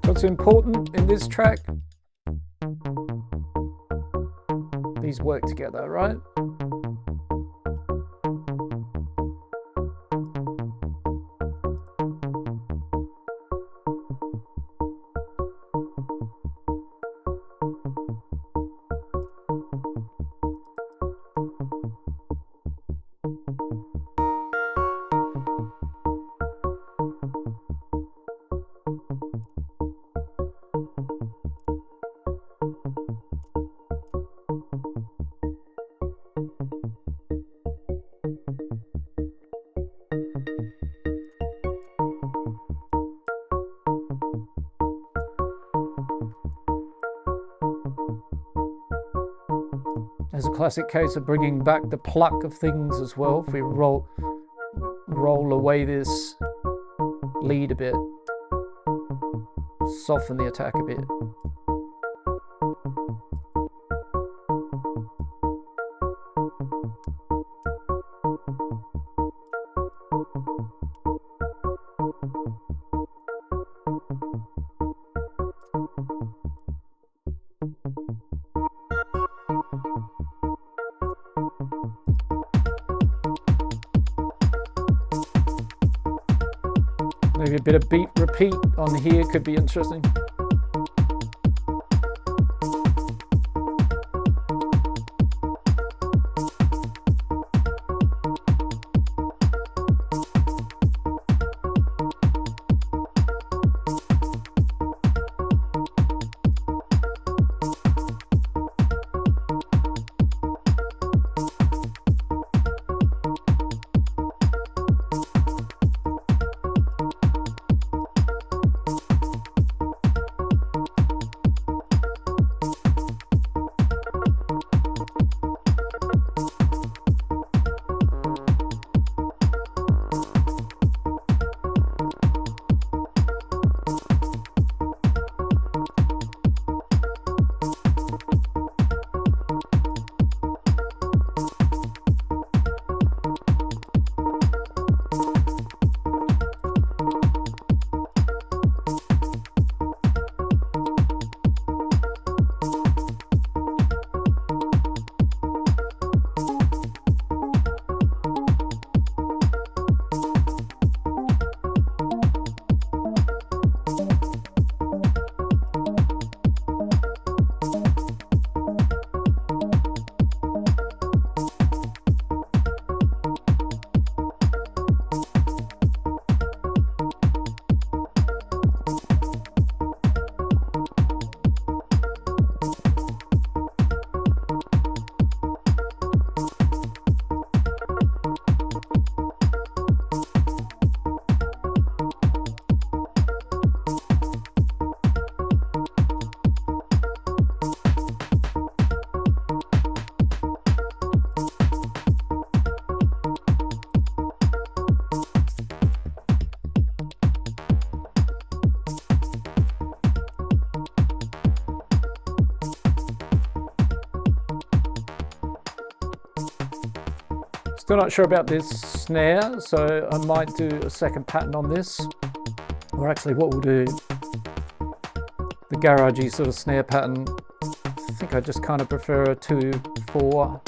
What's important in this track, these work together, right? There's a classic case of bringing back the pluck of things as well. If we roll away this lead a bit, soften the attack a bit. Maybe a bit of beat repeat on here could be interesting. Still not sure about this snare, so I might do a second pattern on this. Or actually what we'll do, the garagey sort of snare pattern, I think I just kind of prefer a 2/4.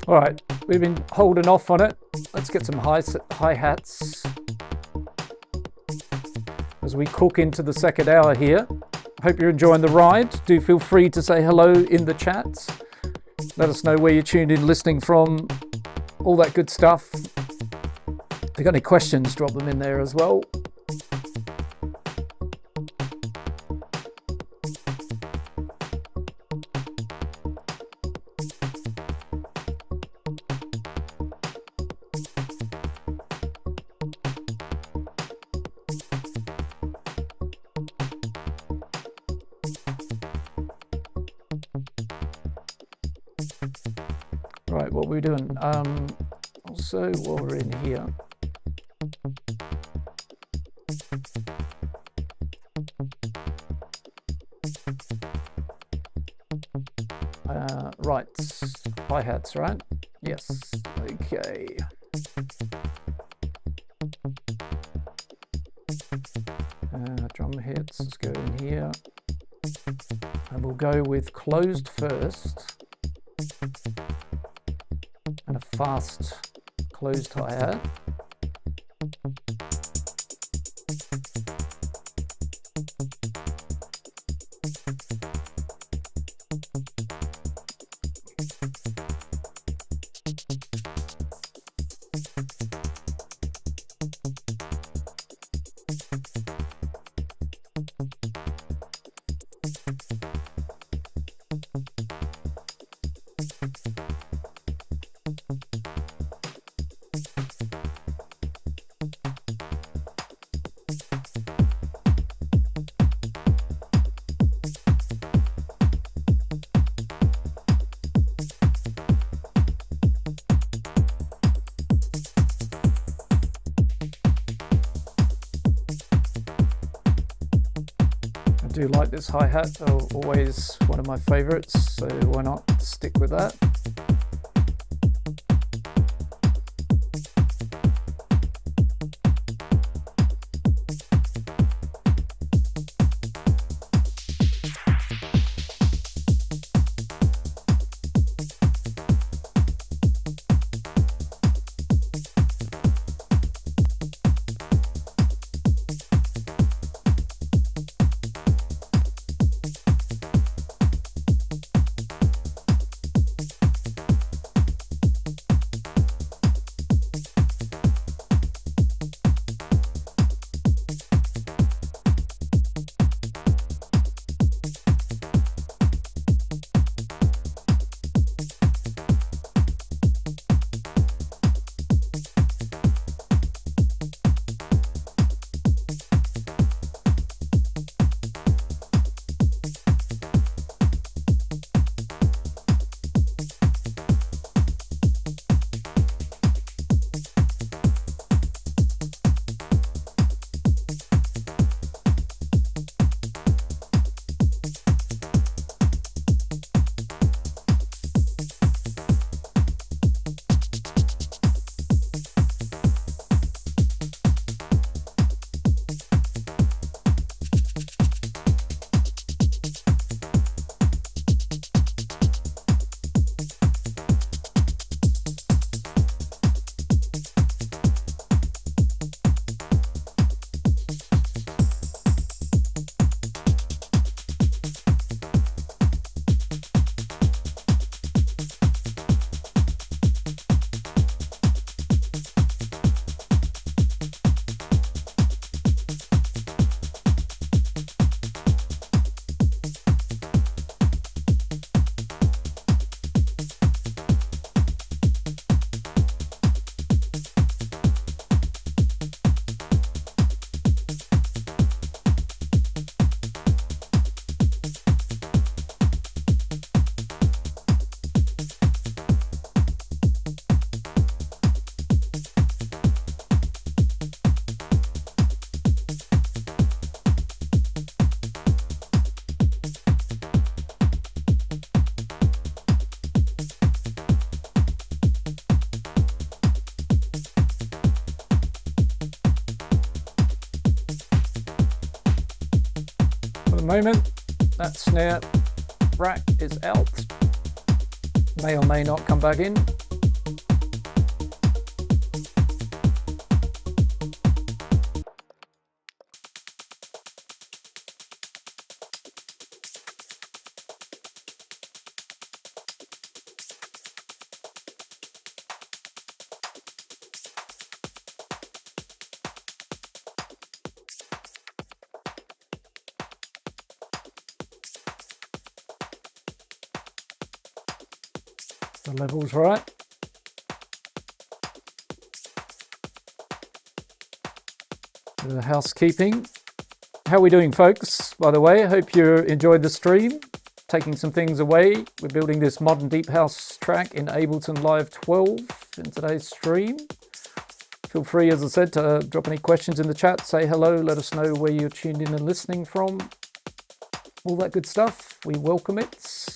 All right, we've been holding off on it. Let's get some hi-hats as we cook into the second hour here. Hope you're enjoying the ride. Do feel free to say hello in the chats. Let us know where you're tuned in, listening from, all that good stuff. If you've got any questions, drop them in there as well. Right, what we're doing. Also, while we're in here, right, hi-hats, right? Yes, okay. Drum hits, let's go in here. And we'll go with closed first. And a fast closed hi-hat. I do like this hi-hat, always one of my favorites, so why not stick with that. moment. That snare rack is out. May or may not come back in. The level's right. The housekeeping. How are we doing, folks? By the way, I hope you enjoyed the stream. Taking some things away. We're building this modern deep house track in Ableton Live 12 in today's stream. Feel free, as I said, to drop any questions in the chat. Say hello. Let us know where you're tuned in and listening from. All that good stuff. We welcome it.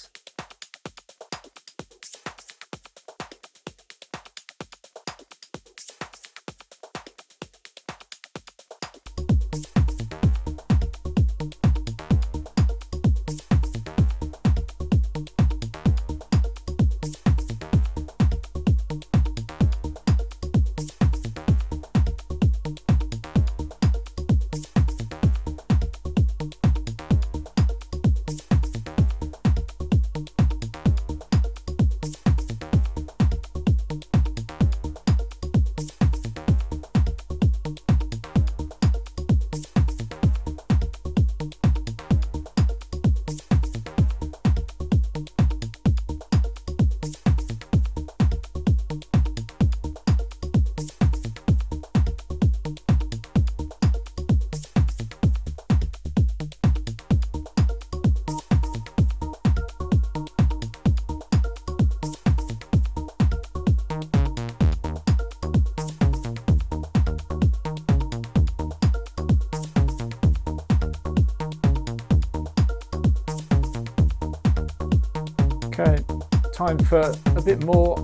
Okay, time for a bit more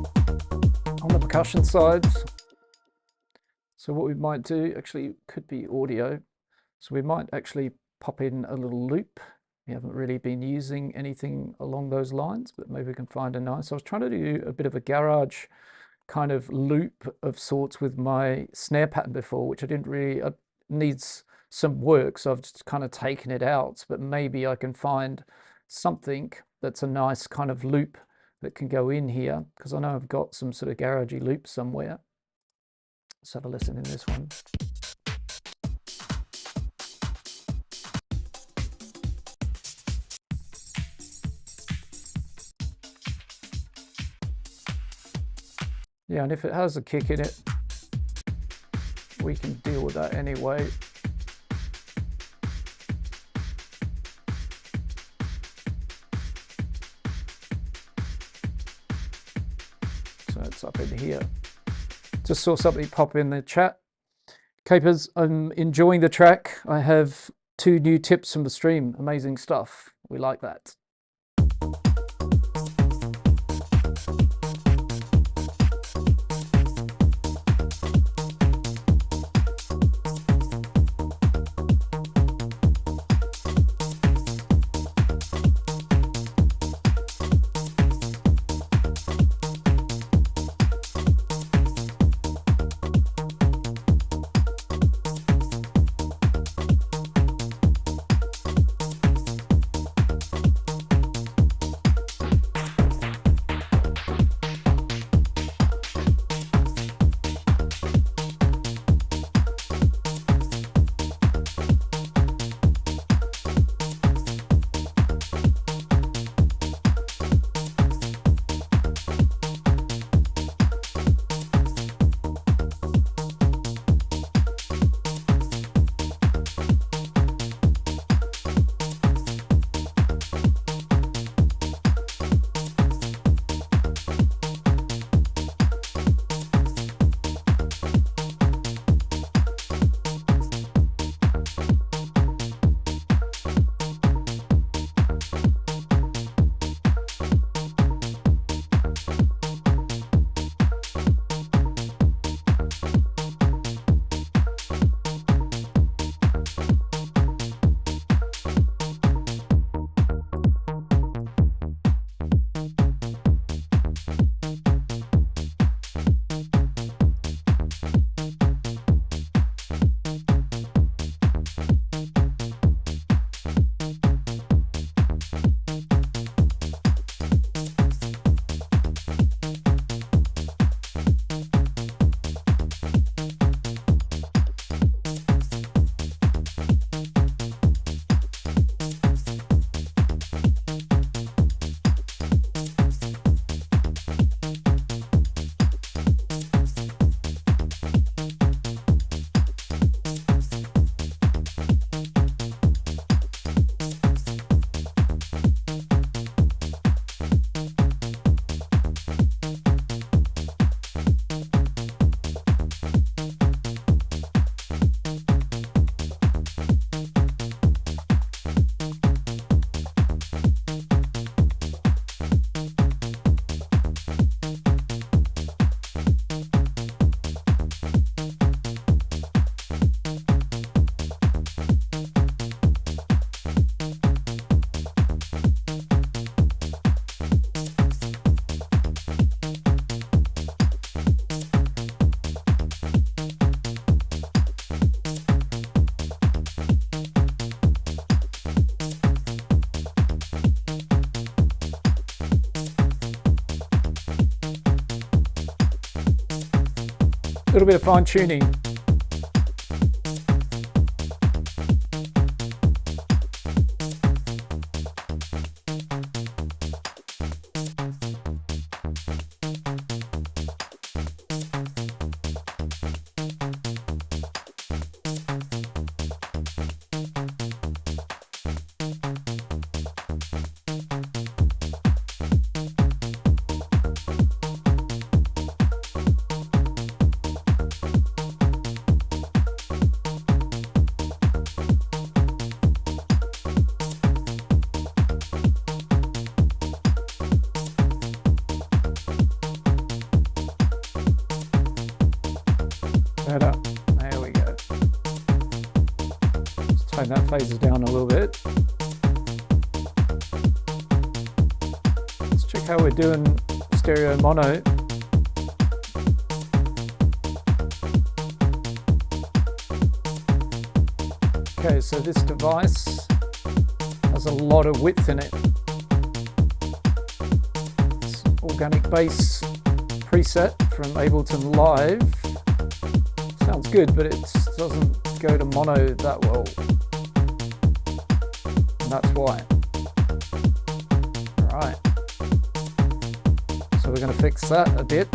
on the percussion side. So what we might do, actually could be audio. So we might actually pop in a little loop. We haven't really been using anything along those lines, but maybe we can find a nice. I was trying to do a bit of a garage kind of loop of sorts with my snare pattern before, which I didn't really, needs some work. So I've just kind of taken it out, but maybe I can find something that's a nice kind of loop that can go in here, because I know I've got some sort of garagey loop somewhere. Let's have a listen in this one. Yeah, and if it has a kick in it, we can deal with that anyway. So it's up in here. Just saw somebody pop in the chat. Capers, I'm enjoying the track. I have 2 new tips from the stream. Amazing stuff. We like that. A little bit of fine tuning. Better. There we go. Let's tone that phases down a little bit. Let's check how we're doing stereo mono. Okay, so this device has a lot of width in it. It's organic bass preset from Ableton Live. Sounds good, but it doesn't go to mono that well, and that's why. Alright, so we're going to fix that a bit.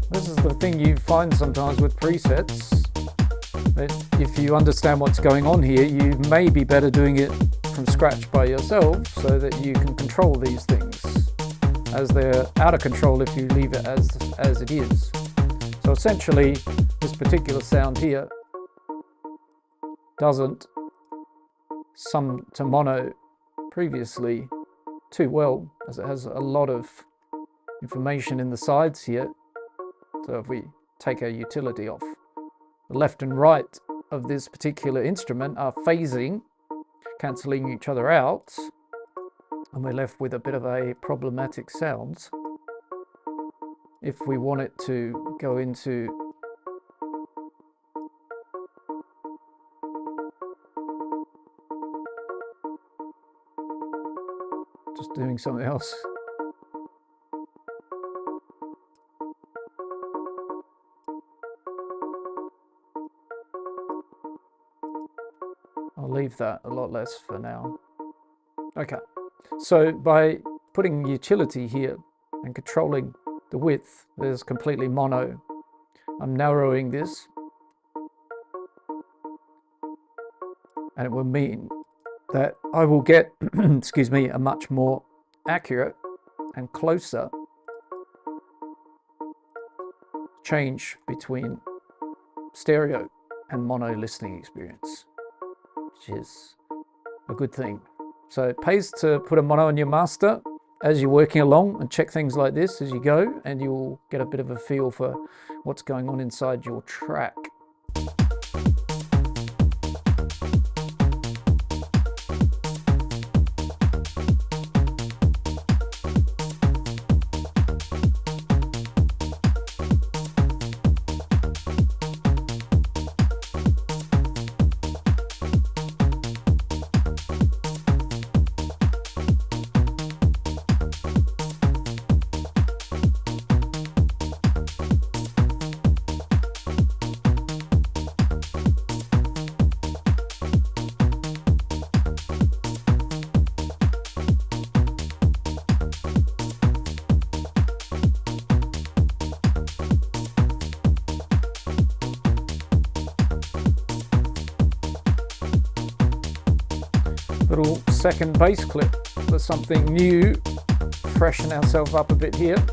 This is the thing you find sometimes with presets. If you understand what's going on here, you may be better doing it from scratch by yourself so that you can control these things, as they're out of control if you leave it as it is. So essentially, this particular sound here doesn't sum to mono previously too well, as it has a lot of information in the sides here. So if we take our utility off, the left and right of this particular instrument are phasing, cancelling each other out, and we're left with a bit of a problematic sound. If we want it to go into just doing something else. I'll leave that a lot less for now. Okay, so by putting utility here and controlling the width, there's completely mono. I'm narrowing this, and it will mean that I will get, excuse me, a much more accurate and closer change between stereo and mono listening experience, which is a good thing. So it pays to put a mono on your master as you're working along and check things like this as you go, and you'll get a bit of a feel for what's going on inside your track. Little second bass clip for something new, freshen ourselves up a bit here.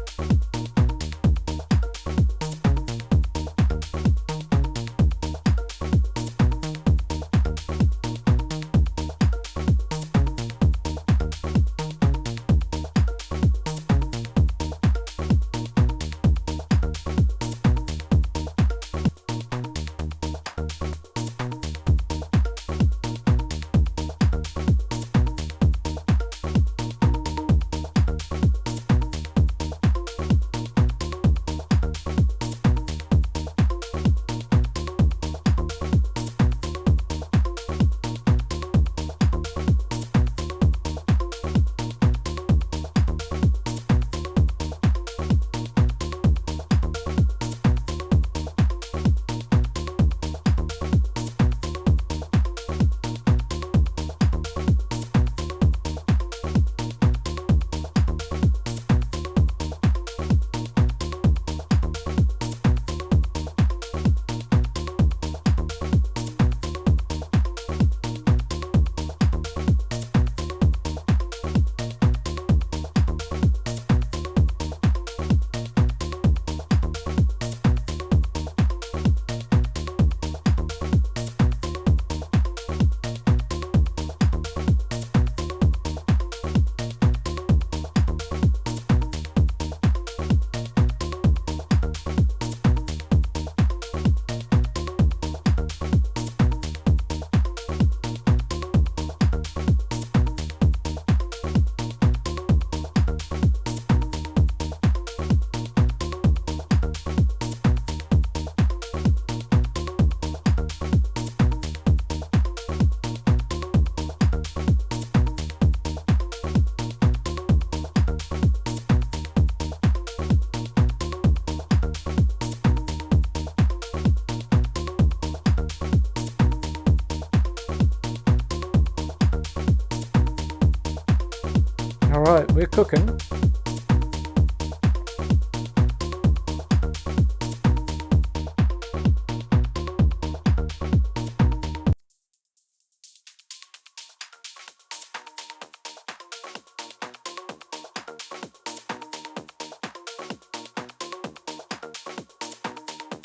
right, we're cooking.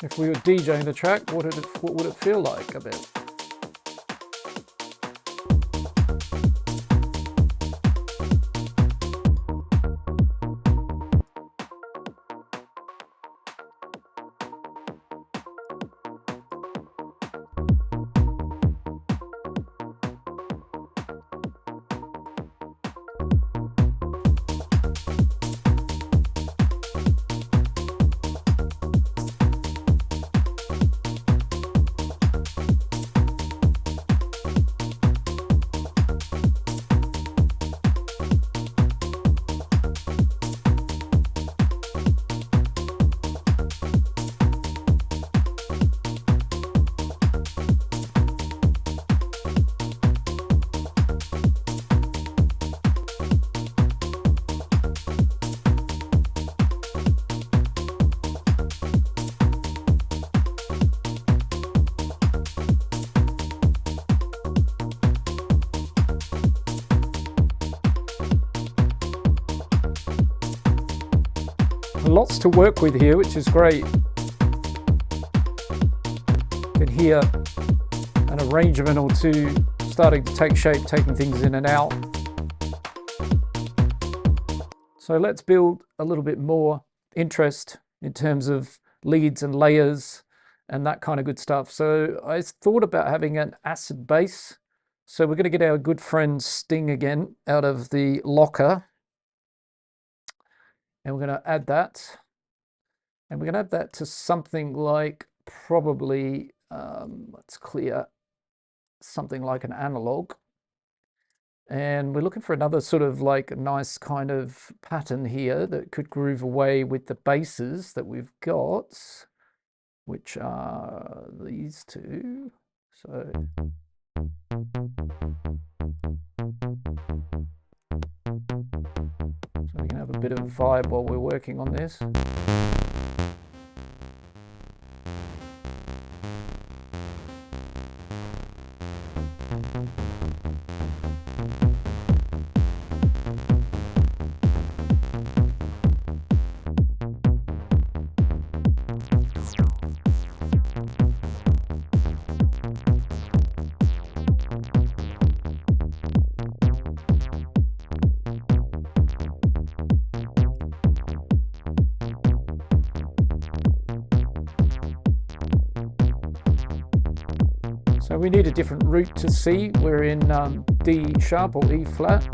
If we were DJing the track, what would it feel like a bit? Lots to work with here, which is great. You can hear an arrangement or two starting to take shape, taking things in and out. So let's build a little bit more interest in terms of leads and layers and that kind of good stuff. So I thought about having an acid bass. So we're going to get our good friend Sting again out of the locker. And we're going to add that. And we're going to add that to something like probably, let's clear something like an analog. And we're looking for another sort of like a nice kind of pattern here that could groove away with the basses that we've got, which are these two. So we can have a bit of a vibe while we're working on this. So we need a different root to C. We're in D sharp or E flat.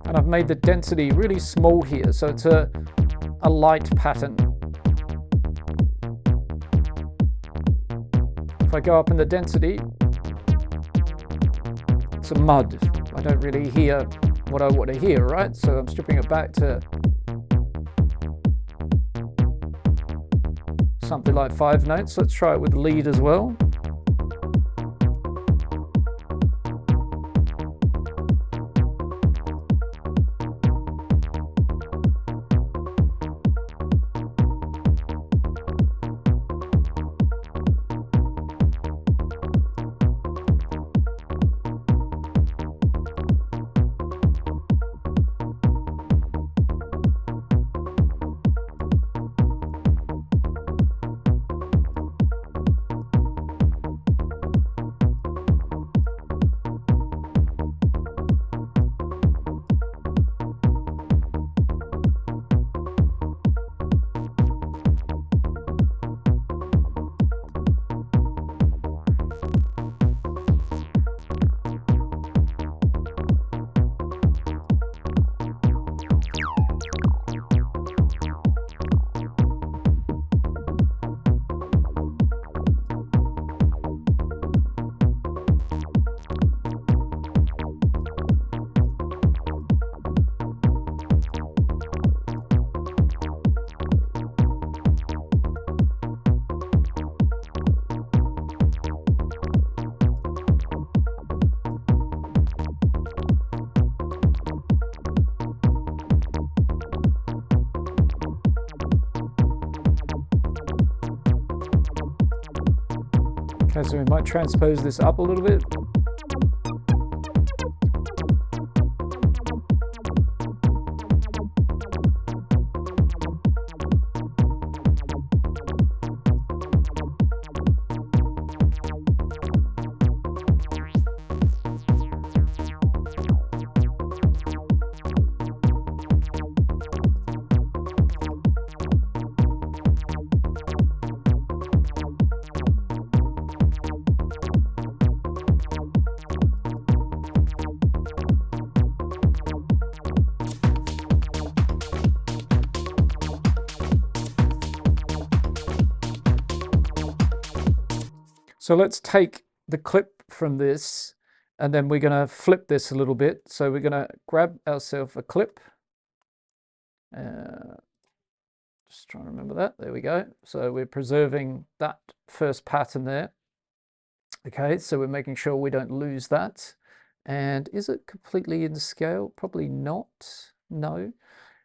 And I've made the density really small here, so it's a light pattern. If I go up in the density, it's a mud. I don't really hear what I want to hear, right? So I'm stripping it back to something like 5 notes. Let's try it with lead as well. Okay, so we might transpose this up a little bit. So let's take the clip from this and then we're going to flip this a little bit. So we're going to grab ourselves a clip. Just trying to remember that. There we go. So we're preserving that first pattern there. Okay, so we're making sure we don't lose that. And is it completely in scale? Probably not. No,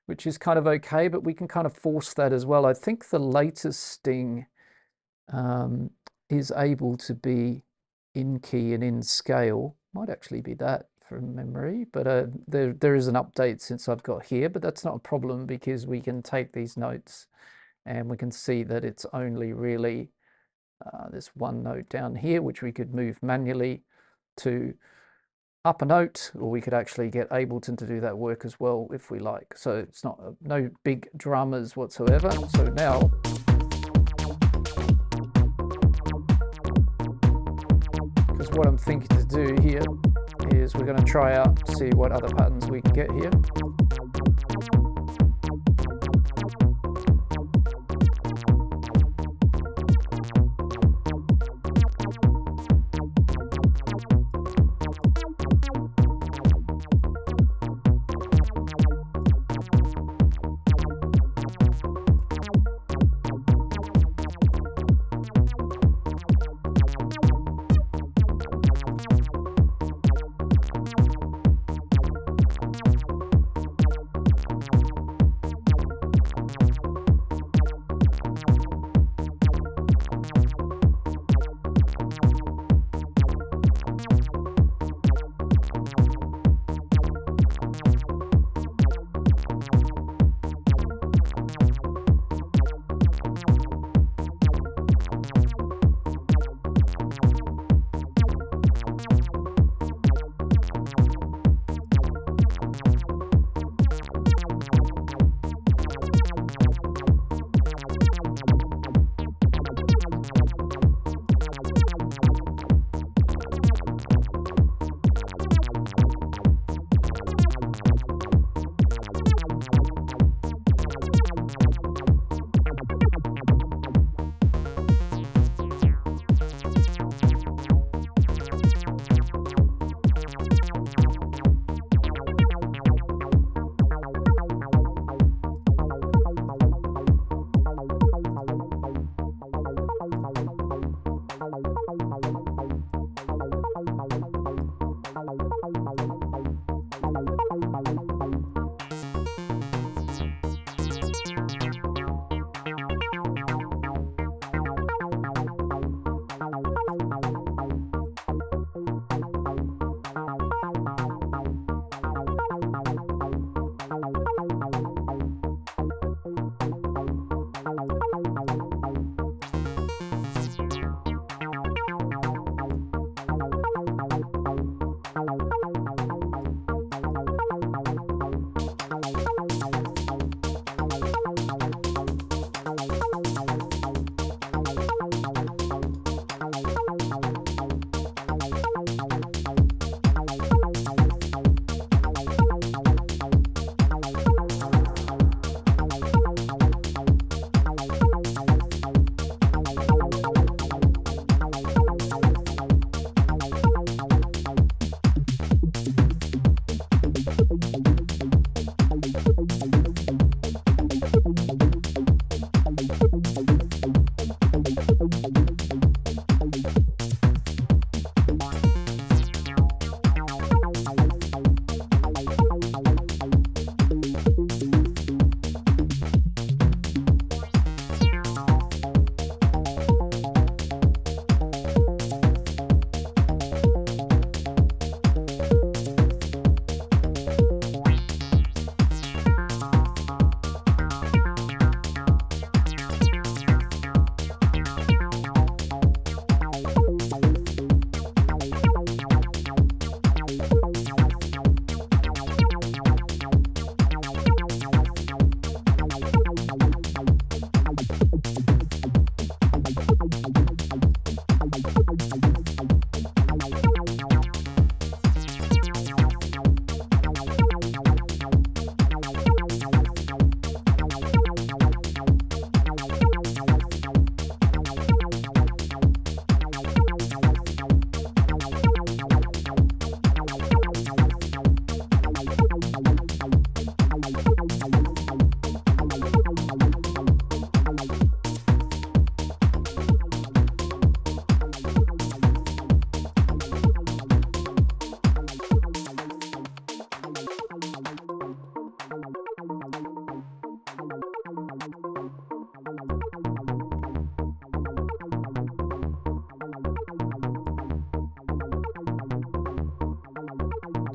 which is kind of okay, but we can kind of force that as well. I think the latest Sting is able to be in key and in scale. Might actually be that from memory, but there is an update since I've got here, but that's not a problem because we can take these notes and we can see that it's only really this one note down here, which we could move manually to up a note, or we could actually get Ableton to do that work as well if we like. So it's not no big dramas whatsoever. So now what I'm thinking to do here is we're going to try out, see what other patterns we can get here.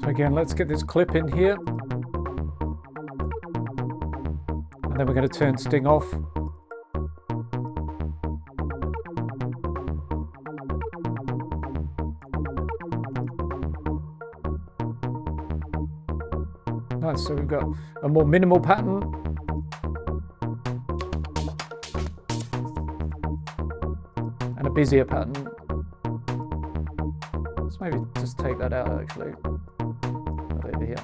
So again, let's get this clip in here. And then we're going to turn Sting off. Nice, so we've got a more minimal pattern. And a busier pattern. Let's maybe just take that out actually. Right over here.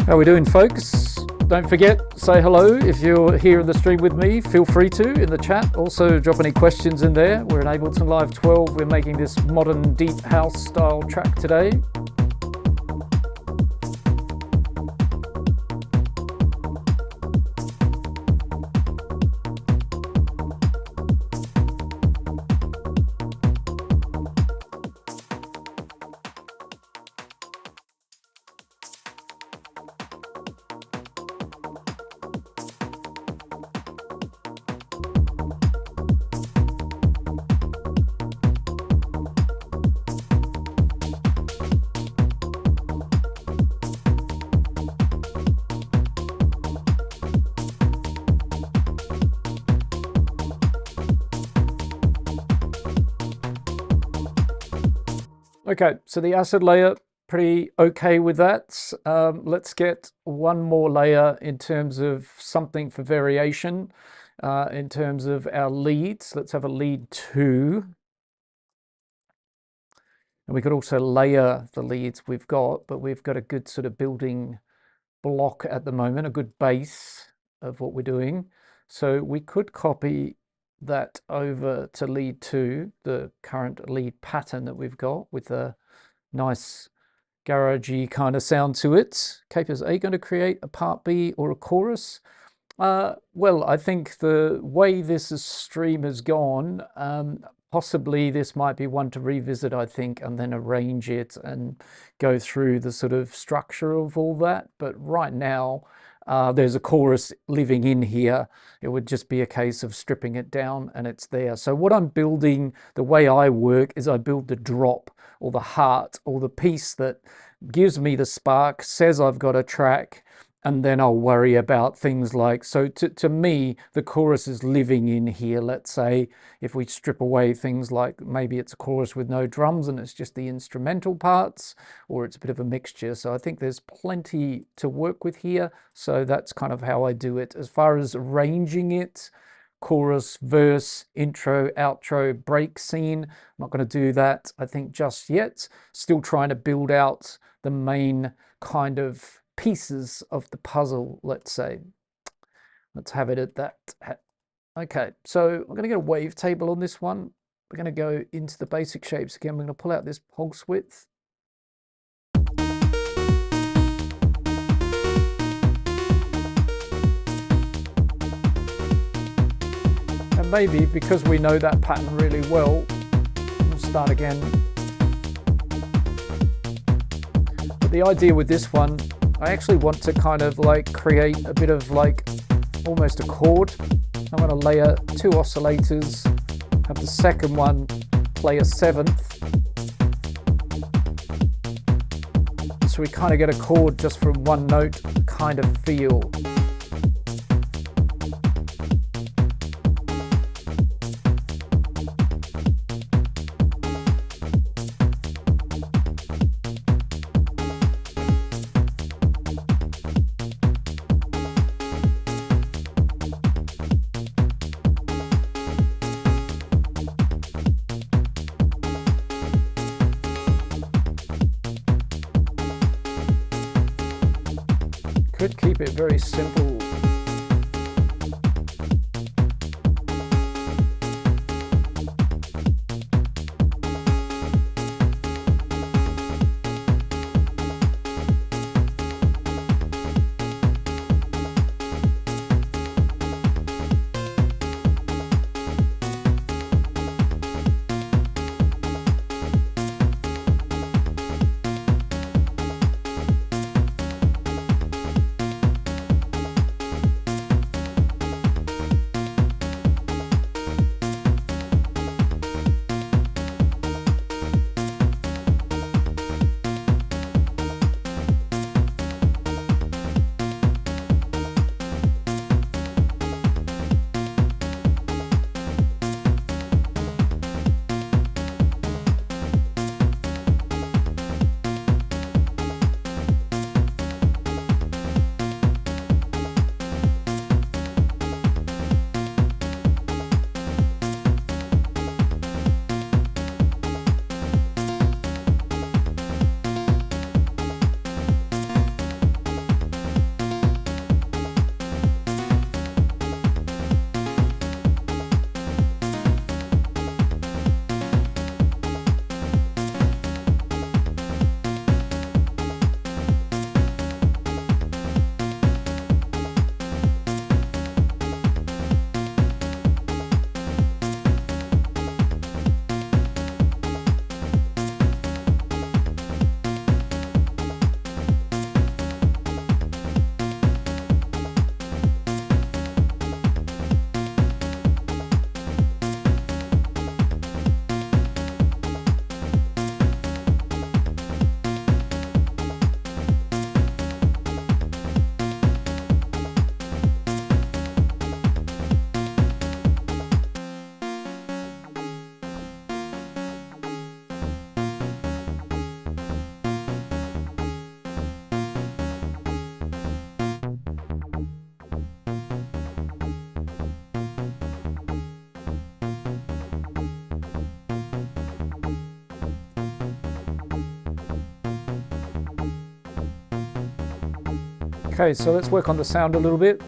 How are we doing, folks? Don't forget, say hello if you're here in the stream with me. Feel free to in the chat. Also, drop any questions in there. We're in Ableton Live 12. We're making this modern deep house style track today. Okay, so the acid layer, pretty okay with that. Let's get one more layer in terms of something for variation. In terms of our leads, let's have a lead 2. And we could also layer the leads we've got, but we've got a good sort of building block at the moment, a good base of what we're doing. So we could copy that over to lead 2, the current lead pattern that we've got with a nice garagey kind of sound to it. Capers, are you going to create a part B or a chorus? Well, I think the way this stream has gone, possibly this might be one to revisit, I think, and then arrange it and go through the sort of structure of all that. But right now, there's a chorus living in here. It would just be a case of stripping it down and it's there. So what I'm building, the way I work, is I build the drop or the heart or the piece that gives me the spark, says I've got a track, and then I'll worry about things like, so to me, the chorus is living in here. Let's say if we strip away things like maybe it's a chorus with no drums and it's just the instrumental parts, or it's a bit of a mixture. So I think there's plenty to work with here. So that's kind of how I do it. As far as arranging it, chorus, verse, intro, outro, break scene, I'm not going to do that, I think, just yet. Still trying to build out the main kind of pieces of the puzzle, let's say. Let's have it at that. Okay, so I'm going to get a wavetable on this one. We're going to go into the basic shapes again. We're going to pull out this pulse width. And maybe because we know that pattern really well, we'll start again. But the idea with this one, I actually want to kind of like create a bit of like almost a chord. I'm going to layer 2 oscillators, have the second one play a 7th. So we kind of get a chord just from one note kind of feel. Could keep it very simple. Okay, so let's work on the sound a little bit.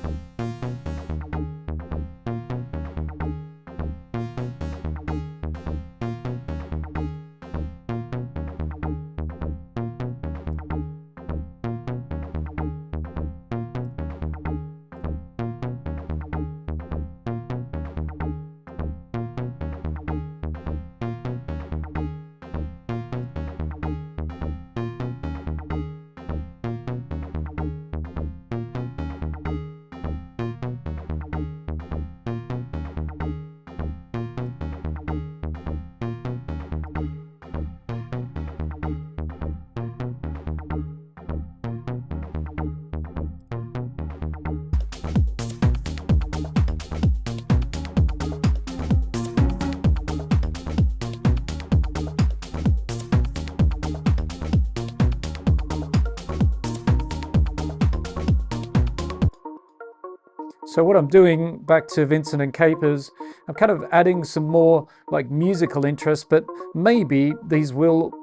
So what I'm doing, back to Vincent and Capers, I'm kind of adding some more like musical interest, but maybe these will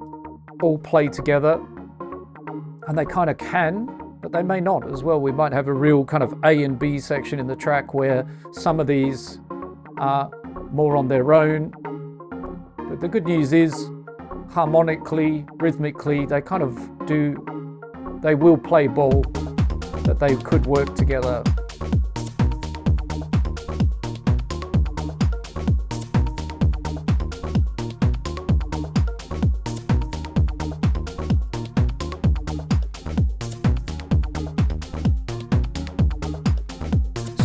all play together, and they kind of can, but they may not as well. We might have a real kind of A and B section in the track where some of these are more on their own. But the good news is, harmonically, rhythmically, they kind of they will play ball, that they could work together.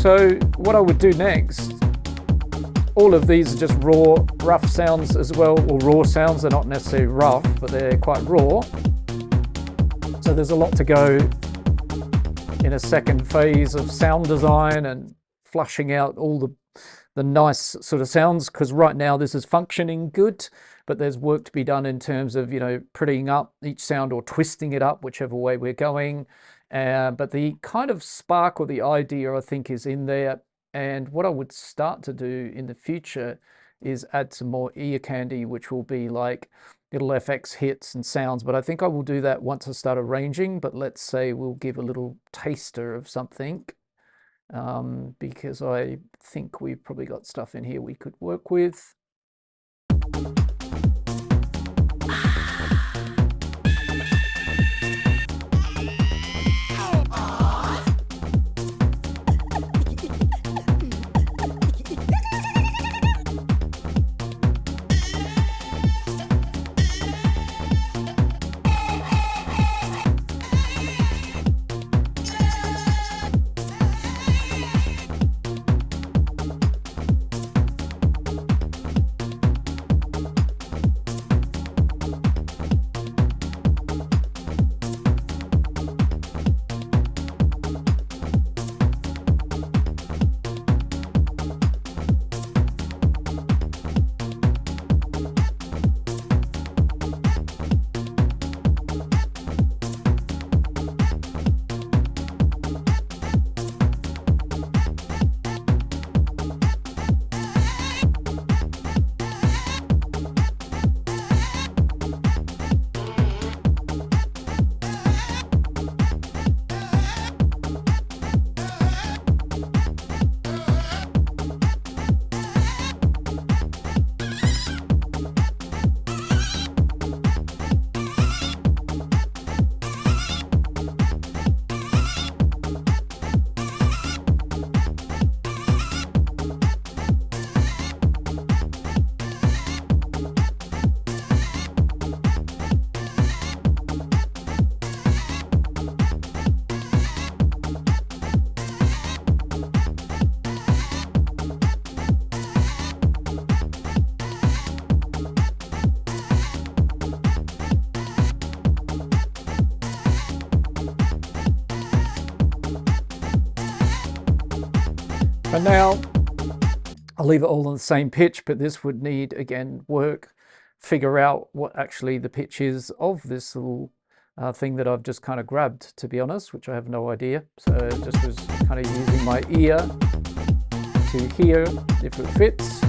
So what I would do next, all of these are just raw, rough sounds as well, or raw sounds. They're not necessarily rough, but they're quite raw. So there's a lot to go in a second phase of sound design and flushing out all the nice sort of sounds, because right now this is functioning good, but there's work to be done in terms of, you know, prettying up each sound or twisting it up, whichever way we're going. But the kind of spark or the idea, I think, is in there. And what I would start to do in the future is add some more ear candy, which will be like little FX hits and sounds. But I think I will do that once I start arranging. But let's say we'll give a little taster of something, because I think we've probably got stuff in here we could work with. But now I'll leave it all on the same pitch, but this would need, again, work, figure out what actually the pitch is of this little thing that I've just kind of grabbed, to be honest, which I have no idea. So just was kind of using my ear to hear if it fits.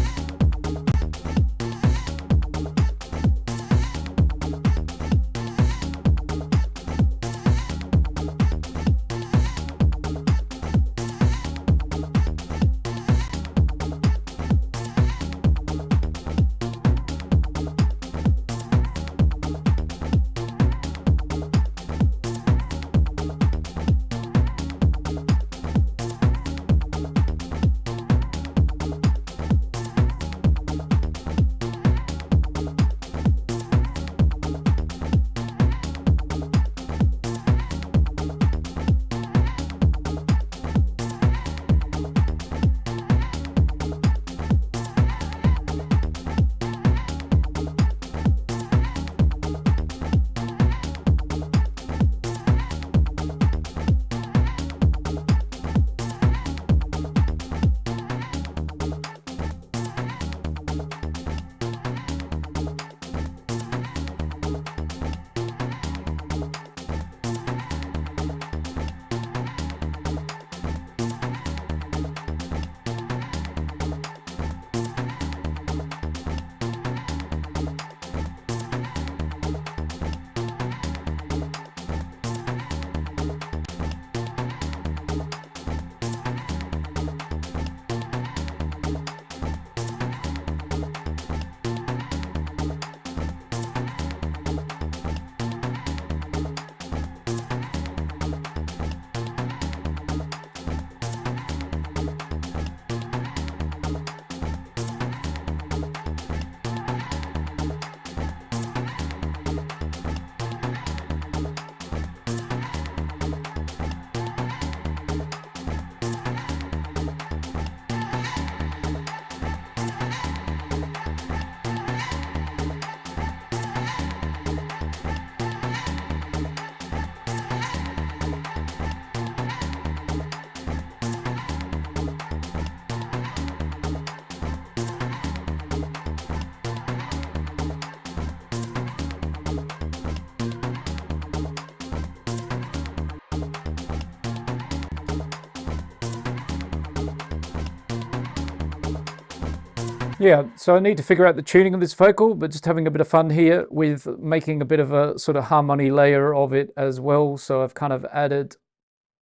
Yeah, so I need to figure out the tuning of this vocal, but just having a bit of fun here with making a bit of a sort of harmony layer of it as well. So I've kind of added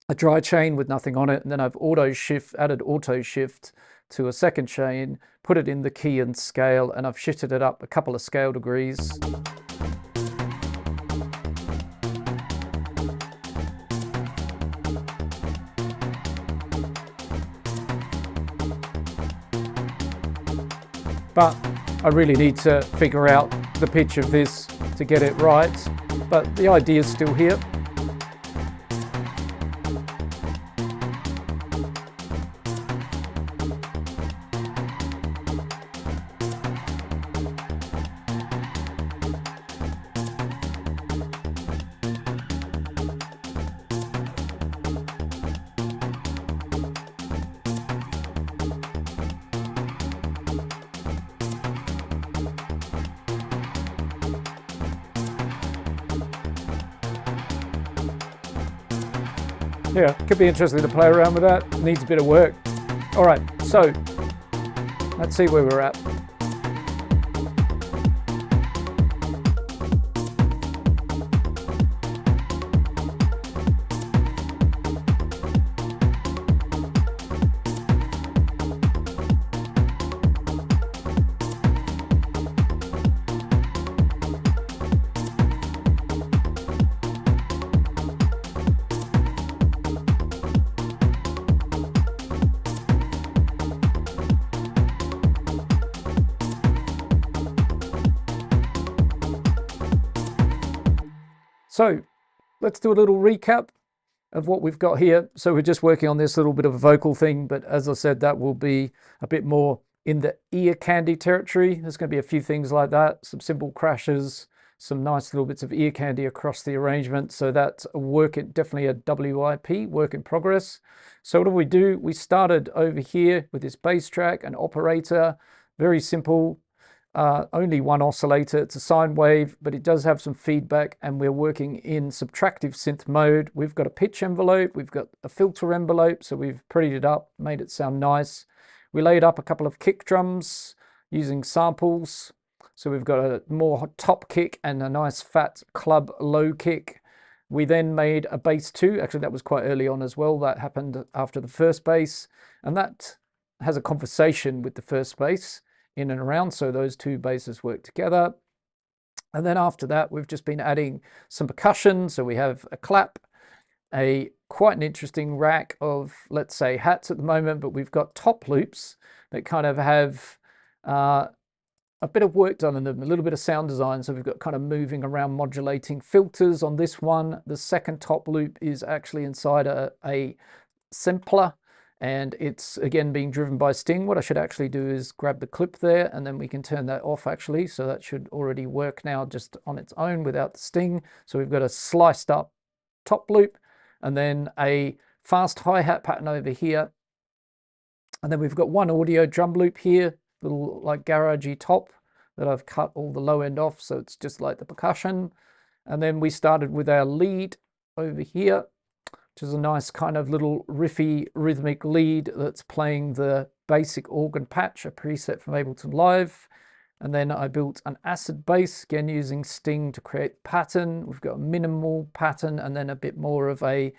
a dry chain with nothing on it, and then I've added auto shift to a second chain, put it in the key and scale, and I've shifted it up a couple of scale degrees. But I really need to figure out the pitch of this to get it right. But the idea is still here. Yeah, could be interesting to play around with that. Needs a bit of work. All right, so let's see where we're at. So let's do a little recap of what we've got here. So we're just working on this little bit of a vocal thing, but as I said, that will be a bit more in the ear candy territory. There's going to be a few things like that, some simple crashes, some nice little bits of ear candy across the arrangement. So that's a work, definitely a WIP, work in progress. So what do we do? We started over here with this bass track, an operator, very simple. Only one oscillator, it's a sine wave, but it does have some feedback, and we're working in subtractive synth mode. We've got a pitch envelope, we've got a filter envelope, so we've prettied it up, made it sound nice. We laid up a couple of kick drums using samples. So we've got a more top kick and a nice fat club low kick. We then made a bass 2, actually that was quite early on as well, that happened after the first bass, and that has a conversation with the first bass in and around, so those two basses work together. And then after that, we've just been adding some percussion. So we have a clap, quite an interesting rack of, let's say, hats at the moment, but we've got top loops that kind of have a bit of work done in them, a little bit of sound design. So we've got kind of moving around modulating filters on this one. The second top loop is actually inside a sampler, and it's again being driven by Sting. What I should actually do is grab the clip there, and then we can turn that off actually. So that should already work now just on its own without the Sting. So we've got a sliced up top loop, and then a fast hi-hat pattern over here. And then we've got one audio drum loop here, little like garagey top that I've cut all the low end off. So it's just like the percussion. And then we started with our lead over here, which is a nice kind of little riffy rhythmic lead that's playing the basic organ patch, a preset from Ableton Live. And then I built an acid bass, again using Sting to create pattern. We've got a minimal pattern and then a bit more of a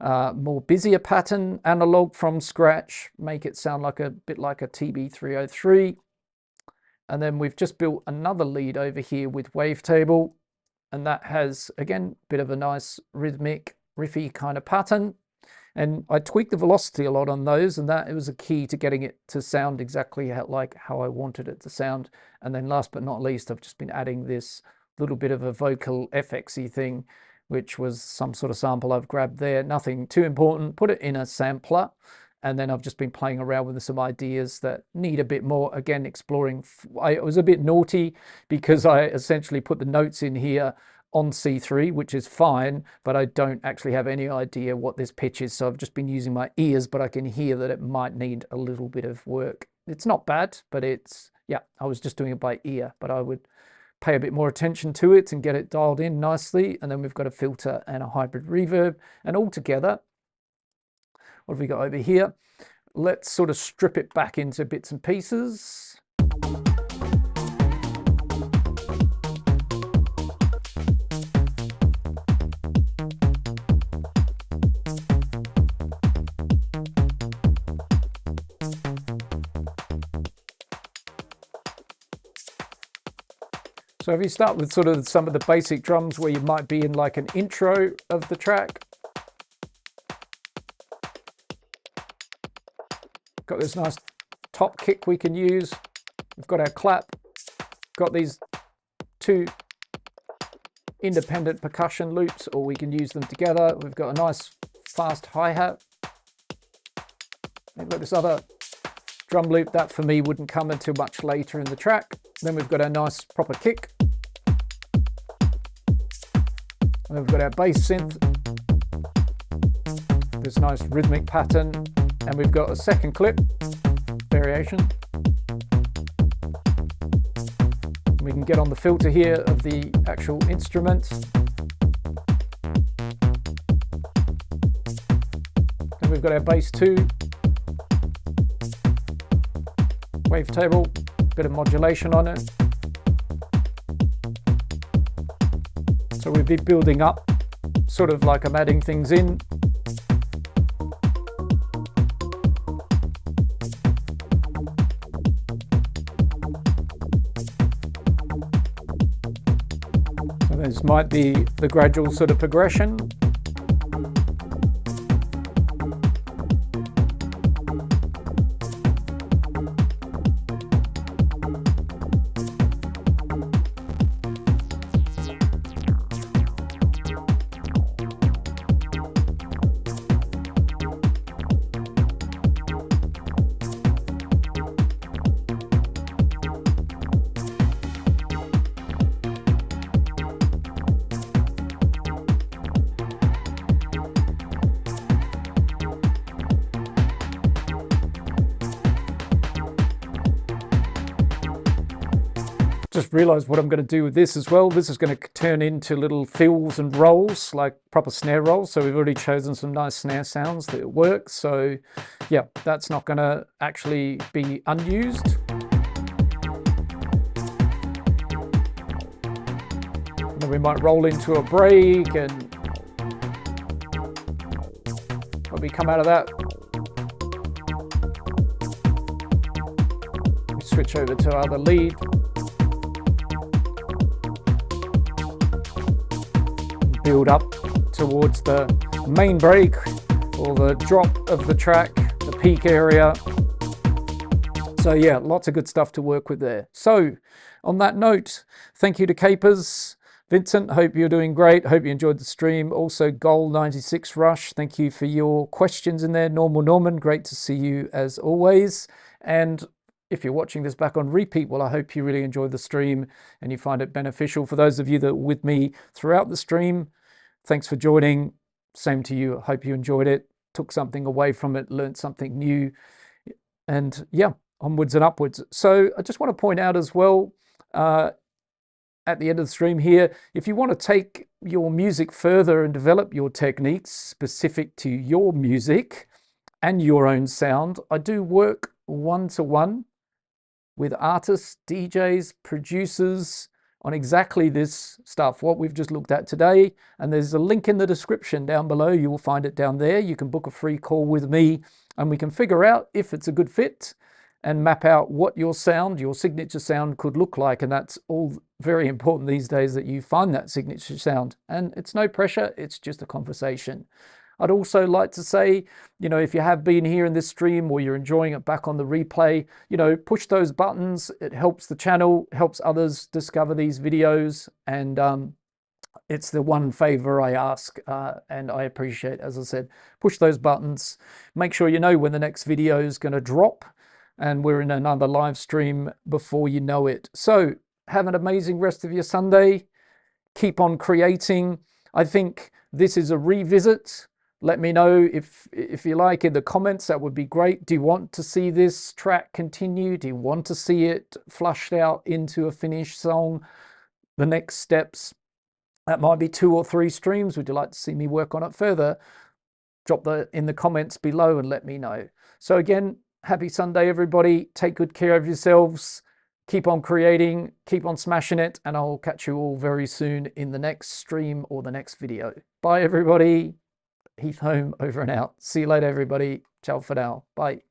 more busier pattern, analog from scratch, make it sound like a bit like a TB303. And then we've just built another lead over here with wavetable, and that has, again, a bit of a nice rhythmic riffy kind of pattern, and I tweaked the velocity a lot on those, and that it was a key to getting it to sound exactly how I wanted it to sound. And then last but not least, I've just been adding this little bit of a vocal FXy thing, which was some sort of sample I've grabbed there, nothing too important, put it in a sampler, and then I've just been playing around with some ideas that need a bit more, again, exploring. I was a bit naughty because I essentially put the notes in here on C3, which is fine, but I don't actually have any idea what this pitch is. So I've just been using my ears, but I can hear that it might need a little bit of work. It's not bad, but it's, yeah, I was just doing it by ear, but I would pay a bit more attention to it and get it dialed in nicely. And then we've got a filter and a hybrid reverb, and all together, what have we got over here? Let's sort of strip it back into bits and pieces. So if you start with sort of some of the basic drums where you might be in like an intro of the track. Got this nice top kick we can use. We've got our clap. Got these two independent percussion loops, or we can use them together. We've got a nice fast hi-hat. We've got this other drum loop that for me wouldn't come until much later in the track. Then we've got our nice proper kick. And we've got our bass synth, this nice rhythmic pattern, and we've got a second clip variation. We can get on the filter here of the actual instruments. And we've got our bass 2, wavetable, bit of modulation on it. So we'll be building up, sort of like I'm adding things in. So this might be the gradual sort of progression. Just realized what I'm going to do with this as well. This is going to turn into little fills and rolls, like proper snare rolls. So we've already chosen some nice snare sounds that work. So yeah, that's not going to actually be unused. And then we might roll into a break, and when we come out of that, we switch over to our other lead. Build up towards the main break or the drop of the track, the peak area. So yeah, lots of good stuff to work with there. So on that note, thank you to Capers. Vincent, hope you're doing great. Hope you enjoyed the stream. Also Goal 96 Rush, thank you for your questions in there. Normal Norman, great to see you as always. And if you're watching this back on repeat, well, I hope you really enjoyed the stream and you find it beneficial. For those of you that were with me throughout the stream, thanks for joining. Same to you. I hope you enjoyed it, took something away from it, learned something new, and yeah, onwards and upwards. So I just want to point out as well, at the end of the stream here, if you want to take your music further and develop your techniques specific to your music and your own sound, I do work one-to-one with artists, DJs, producers on exactly this stuff, what we've just looked at today. And there's a link in the description down below. You will find it down there. You can book a free call with me and we can figure out if it's a good fit and map out what your sound, your signature sound could look like. And that's all very important these days, that you find that signature sound. And it's no pressure, it's just a conversation. I'd also like to say, you know, if you have been here in this stream or you're enjoying it back on the replay, you know, push those buttons. It helps the channel, helps others discover these videos. And it's the one favor I ask, and I appreciate, as I said, push those buttons. Make sure you know when the next video is going to drop, and we're in another live stream before you know it. So have an amazing rest of your Sunday. Keep on creating. I think this is a revisit. Let me know if you like in the comments. That would be great. Do you want to see this track continue? Do you want to see it flushed out into a finished song? The next steps, that might be 2 or 3 streams. Would you like to see me work on it further? Drop that in the comments below and let me know. So again, happy Sunday, everybody. Take good care of yourselves. Keep on creating, keep on smashing it, and I'll catch you all very soon in the next stream or the next video. Bye, everybody. Heath Home over and out. See you later, everybody. Ciao for now. Bye.